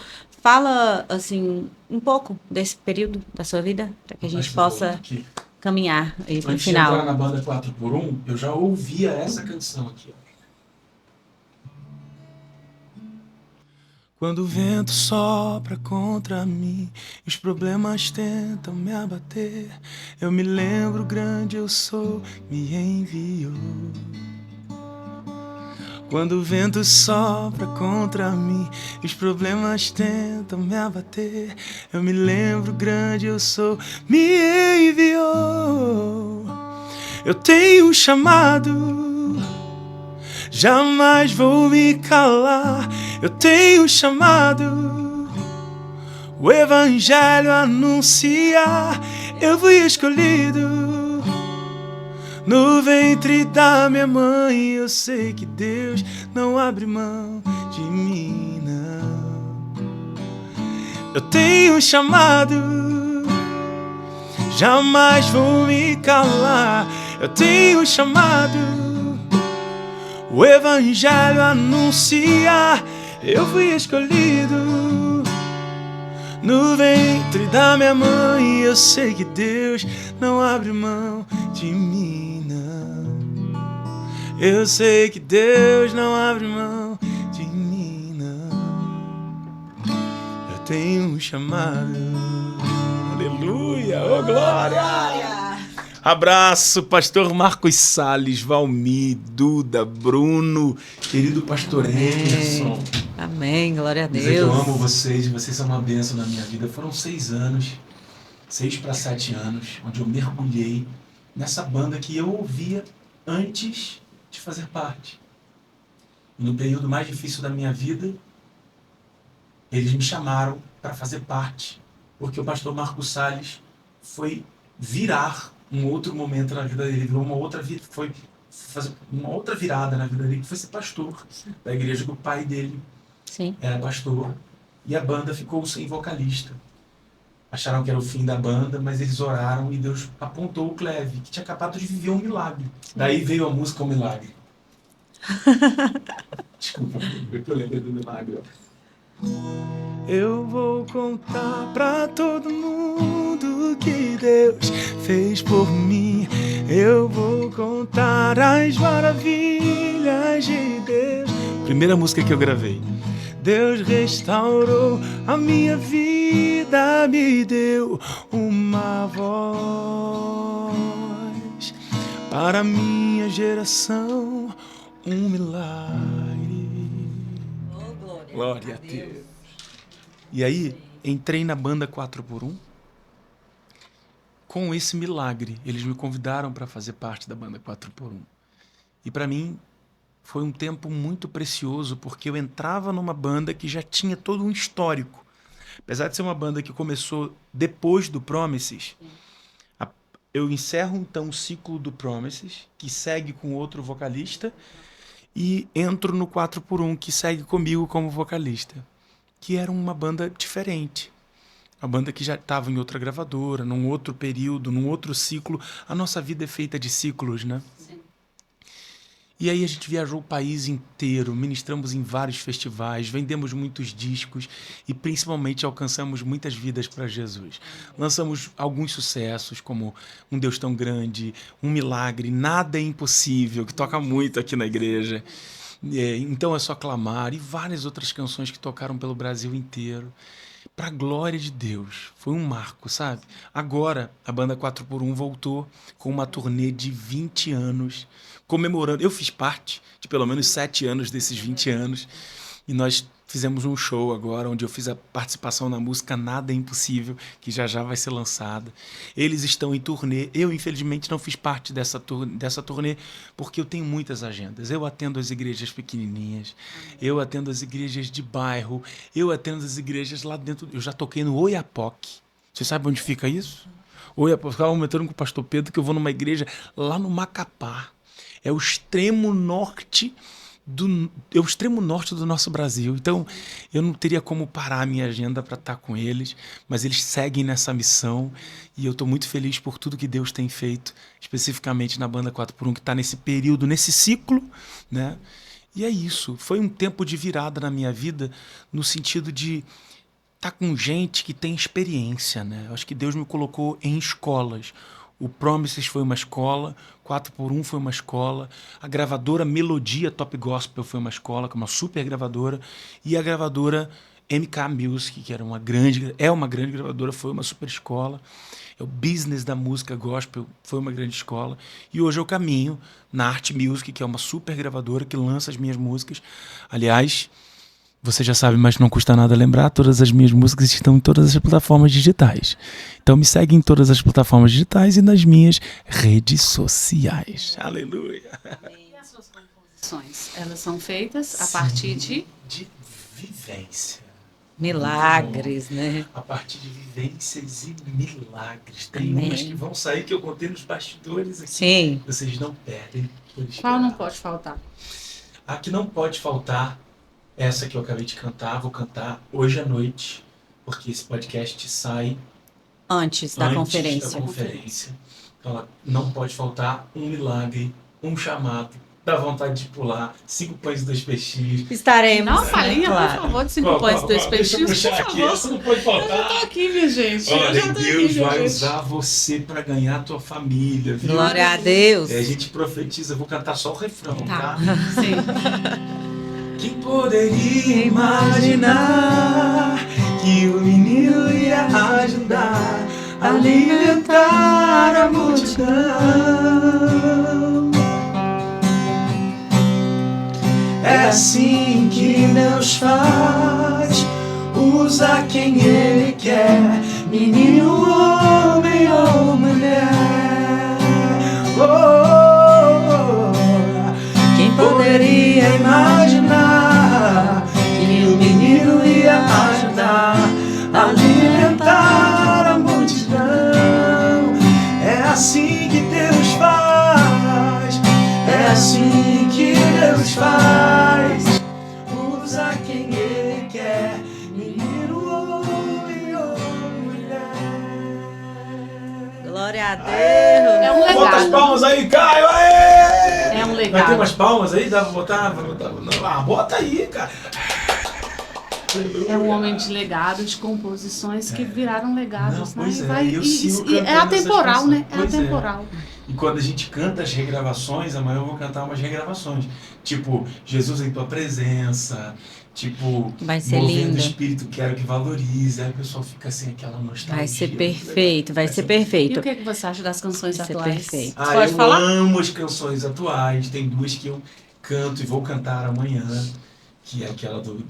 fala, assim, um pouco desse período da sua vida, para que a gente possa Aqui. caminhar aí para o Antes de entrar final. na banda 4x1, eu já ouvia essa canção aqui, ó. Quando o vento sopra contra mim, os problemas tentam me abater, eu me lembro, grande eu sou, me enviou. Quando o vento sopra contra mim, os problemas tentam me abater, eu me lembro, grande eu sou, me enviou. Eu tenho um chamado, jamais vou me calar. Eu tenho um chamado, o evangelho anunciar. Eu fui escolhido no ventre da minha mãe. Eu sei que Deus não abre mão de mim, não. Eu tenho um chamado, jamais vou me calar. Eu tenho um chamado, o evangelho anunciar. Eu fui escolhido no ventre da minha mãe. Eu sei que Deus não abre mão de mim, não. Eu sei que Deus não abre mão de mim, não. Eu tenho um chamado. Aleluia, oh glória! Abraço, pastor Marcos Salles, Valmir, Duda, Bruno, querido pastor Emerson. Amém, glória a Deus. Dizer que eu amo vocês são uma bênção na minha vida. Foram 6 anos, 6 para 7 anos, onde eu mergulhei nessa banda que eu ouvia antes de fazer parte. E no período mais difícil da minha vida, eles me chamaram para fazer parte, porque o pastor Marcos Salles foi virar um outro momento na vida dele, virou uma outra vida, foi fazer uma outra virada na vida dele, que foi ser pastor da igreja que o pai dele Sim. era pastor, e a banda ficou sem vocalista. Acharam que era o fim da banda, mas eles oraram e Deus apontou o Cleve, que tinha acabado de viver um milagre. Daí veio a música O Milagre. Desculpa, eu lembrei do milagre. Eu vou contar pra todo mundo que Deus fez por mim. Eu vou contar as maravilhas de Deus. Primeira música que eu gravei. Deus restaurou a minha vida, me deu uma voz para a minha geração, um milagre. Glória a Deus. E aí, entrei na banda 4x1 com esse milagre. Eles me convidaram para fazer parte da banda 4x1. E para mim, foi um tempo muito precioso, porque eu entrava numa banda que já tinha todo um histórico. Apesar de ser uma banda que começou depois do Promises, eu encerro então o ciclo do Promises, que segue com outro vocalista, e entro no 4x1, que segue comigo como vocalista, que era uma banda diferente. Uma banda que já estava em outra gravadora, num outro período, num outro ciclo. A nossa vida é feita de ciclos, né? Sim. E aí a gente viajou o país inteiro, ministramos em vários festivais, vendemos muitos discos e principalmente alcançamos muitas vidas para Jesus. Lançamos alguns sucessos, como Um Deus Tão Grande, Um Milagre, Nada é Impossível, que toca muito aqui na igreja. Então é só clamar, e várias outras canções que tocaram pelo Brasil inteiro. Para a glória de Deus. Foi um marco, sabe? Agora, a banda 4x1 voltou com uma turnê de 20 anos, comemorando. Eu fiz parte de pelo menos 7 anos desses 20 anos, e nós fizemos um show agora, onde eu fiz a participação na música Nada é Impossível, que já já vai ser lançada. Eles estão em turnê. Eu, infelizmente, não fiz parte dessa turnê, porque eu tenho muitas agendas. Eu atendo as igrejas pequenininhas, eu atendo as igrejas de bairro, eu atendo as igrejas lá dentro. Eu já toquei no Oiapoque. Você sabe onde fica isso? Oiapoque. Eu estava comentando com o pastor Pedro que eu vou numa igreja lá no Macapá. É o extremo norte do nosso Brasil. Então, eu não teria como parar a minha agenda para estar com eles, mas eles seguem nessa missão, e eu estou muito feliz por tudo que Deus tem feito, especificamente na banda 4x1, que está nesse período, nesse ciclo, né? E é isso. Foi um tempo de virada na minha vida, no sentido de estar com gente que tem experiência, né? Eu acho que Deus me colocou em escolas. O Promises foi uma escola, 4x1 foi uma escola, a gravadora Melodia Top Gospel foi uma escola, que é uma super gravadora, e a gravadora MK Music, que é uma grande gravadora, foi uma super escola. O business da música gospel foi uma grande escola. E hoje eu caminho na Art Music, que é uma super gravadora que lança as minhas músicas. Aliás, você já sabe, mas não custa nada lembrar, todas as minhas músicas estão em todas as plataformas digitais. Então me segue em todas as plataformas digitais e nas minhas redes sociais. Aleluia! E as suas composições, elas são feitas a partir de vivência. Milagres, né? A partir de vivências e milagres. Tem Amém. umas que vão sair, que eu contei nos bastidores aqui. Sim. Vocês não perdem por qual não esperar. pode faltar? A que não pode faltar, essa que eu acabei de cantar, vou cantar hoje à noite, porque esse podcast sai Antes da conferência. Então ela não pode faltar um milagre, um chamado, dá vontade de pular, 5 pães e 2 peixinhos. Estaremos. Dá uma palhinha, claro. por favor, de 5 pães e 2 peixinhos, Deixa eu por puxar aqui, favor. essa não pode Eu já faltar. tô aqui, minha gente. Olha, eu já tô Deus aqui, minha vai gente. usar você para ganhar a tua família, viu? Glória a Deus. A gente profetiza, eu vou cantar só o refrão, tá? Sim. Quem poderia imaginar que o menino ia ajudar a alimentar a multidão? É assim que Deus faz, usa quem Ele quer, menino, homem ou mulher. Quem poderia imaginar que o menino ia ajudar a alimentar a multidão? É assim que Deus faz, é assim que Deus faz, usa quem Ele quer, menino, homem ou mulher. Glória a Deus. É um legado. Bota as palmas aí, Caio! Aê! É um Vai ter legado. umas palmas aí? Dá pra botar? Não, bota aí, cara. É um homem de legado, de composições que viraram legados, Não, né? pois E é, vai- eu e- sigo e é cantando atemporal, essas né? É canções. Pois é. atemporal. E quando a gente canta as regravações, amanhã eu vou cantar umas regravações. Tipo, Jesus em tua presença. Tipo, Vai ser movendo lindo. o Espírito, quero que valorize. Aí o pessoal fica assim, aquela nostalgia. Vai ser muito perfeito, vai ser E perfeito. o que, é que você acha das canções Vai ser atuais? perfeito. legal. Você pode Eu falar? amo as canções atuais. Tem 2 que eu canto e vou cantar amanhã. Que é aquela do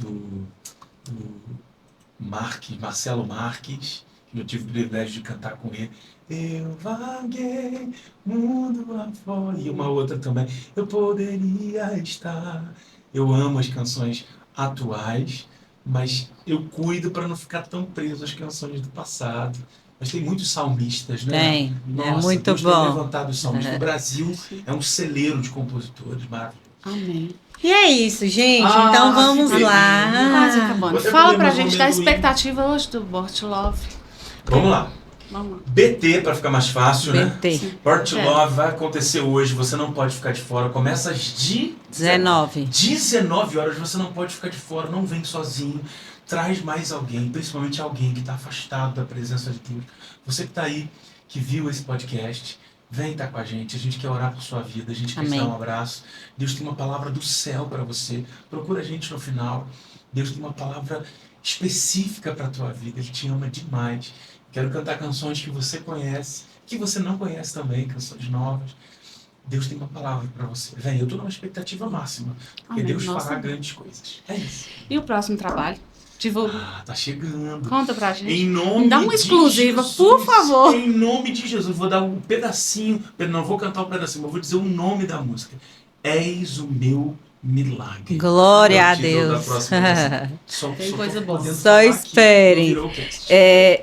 Marcelo Marques, que eu tive o privilégio de cantar com ele. Eu vaguei mundo afora. E uma outra também. Eu poderia estar. Eu amo as canções atuais, mas eu cuido para não ficar tão preso às canções do passado. Mas tem muitos salmistas, né? Tem, é Nossa, muito Deus tem bom. levantado os salmistas. O Brasil é um celeiro de compositores maravilhosos. Amém. E é isso, gente. Ah, então vamos que lá. Quase acabando. Vou até Fala comer pra mais gente um da amendoim. expectativa hoje do Bort Love. Vamos lá. Vamos lá. BT, para ficar mais fácil, né? BT. Bort É. Love vai acontecer hoje, você não pode ficar de fora. Começa às 19. 19 horas, você não pode ficar de fora, não vem sozinho. Traz mais alguém, principalmente alguém que está afastado da presença de Deus. Você que está aí, que viu esse podcast, vem estar com a gente quer orar por sua vida, a gente quer te Amém. dar um abraço. Deus tem uma palavra do céu para você. Procura a gente no final. Deus tem uma palavra específica para a tua vida, Ele te ama demais. Quero cantar canções que você conhece, que você não conhece também, canções novas. Deus tem uma palavra para você. Vem, eu estou numa expectativa máxima, porque Amém. Deus Nossa. fará grandes coisas. É isso. E o próximo trabalho? Divulga. Ah, tá chegando. Conta pra gente. Em nome Me dá uma de exclusiva, Jesus, por favor. Em nome de Jesus. Vou dar um pedacinho. Não vou cantar um pedacinho, mas vou dizer o nome da música. Eis o meu milagre. Glória É o a título da Deus. próxima música. Só Tem tô coisa boa. podendo Só falar aqui, esperem. não virou o cast.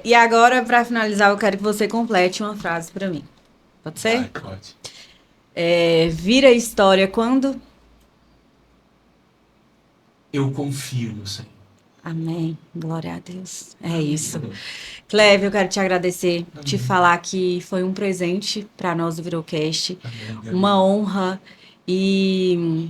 E agora, para finalizar, eu quero que você complete uma frase para mim. Pode ser? Vai, pode. Vira a história quando? Eu confio no Senhor. Amém. Glória a Deus. É isso. Cleve, eu quero te agradecer, te falar que foi um presente para nós do Virocast, Amém. uma honra e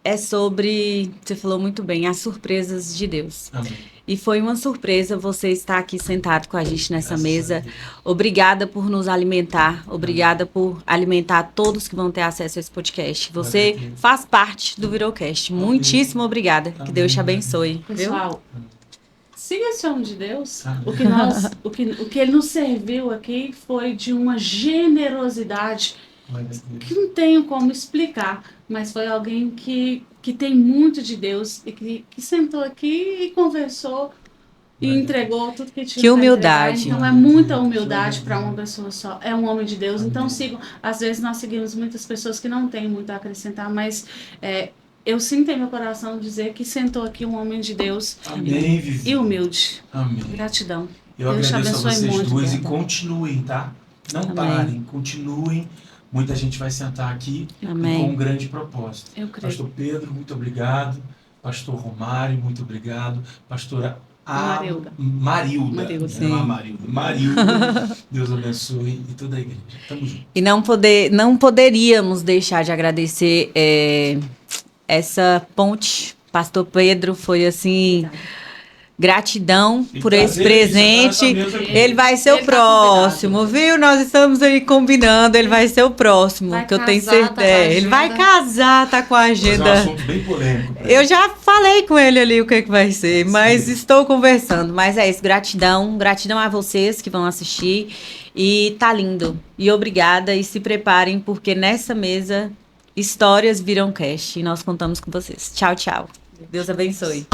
é sobre, você falou muito bem, as surpresas de Deus. Amém. E foi uma surpresa você estar aqui sentado com a gente nessa Graças a mesa. Deus. Obrigada por nos alimentar, obrigada por alimentar todos que vão ter acesso a esse podcast. Você Glória a Deus. faz parte do Virocast. Amém. Muitíssimo obrigada. Que Amém. Deus te abençoe. Viu? Pessoal, siga esse homem de Deus. Amém. O que ele nos serviu aqui foi de uma generosidade Glória a Deus. que não tenho como explicar, mas foi alguém que tem muito de Deus e que sentou aqui e conversou e Glória a entregou tudo que tinha Que pra humildade. entregar. Então é muita humildade para uma pessoa só. É um homem de Deus. Amém. Então sigam. Às vezes nós seguimos muitas pessoas que não têm muito a acrescentar, mas eu sinto em meu coração dizer que sentou aqui um homem de Deus Amém, Vivi. e humilde. Amém. Gratidão. Eu Deus te agradeço a abençoe vocês muito, duas e Beta. continuem, tá? Não Amém. parem, continuem. Muita gente vai sentar aqui Amém. com um grande propósito. Eu creio. Pastor Pedro, muito obrigado. Pastor Romário, muito obrigado. Pastora Marilda. Marilda. Marilda. Não é Marilda. Marilda. Deus abençoe e toda a igreja. Tamo junto. E não poderíamos deixar de agradecer essa ponte. Pastor Pedro foi assim, gratidão E por trazer esse presente. isso pra essa mesa aqui. Ele vai ser Ele o tá próximo, viu? Nós estamos aí combinando. Ele vai ser o próximo, Vai que eu tenho casar, tá com a certeza. Ele vai agenda. casar, tá com a Mas é um agenda. assunto bem polêmico. pra Eu já falei com ele ali o que vai ser, mas Sim. estou conversando. Mas é isso, gratidão. Gratidão a vocês que vão assistir. E tá lindo. E obrigada. E se preparem, porque nessa mesa, histórias viram cast. E nós contamos com vocês. Tchau, tchau. Deus abençoe.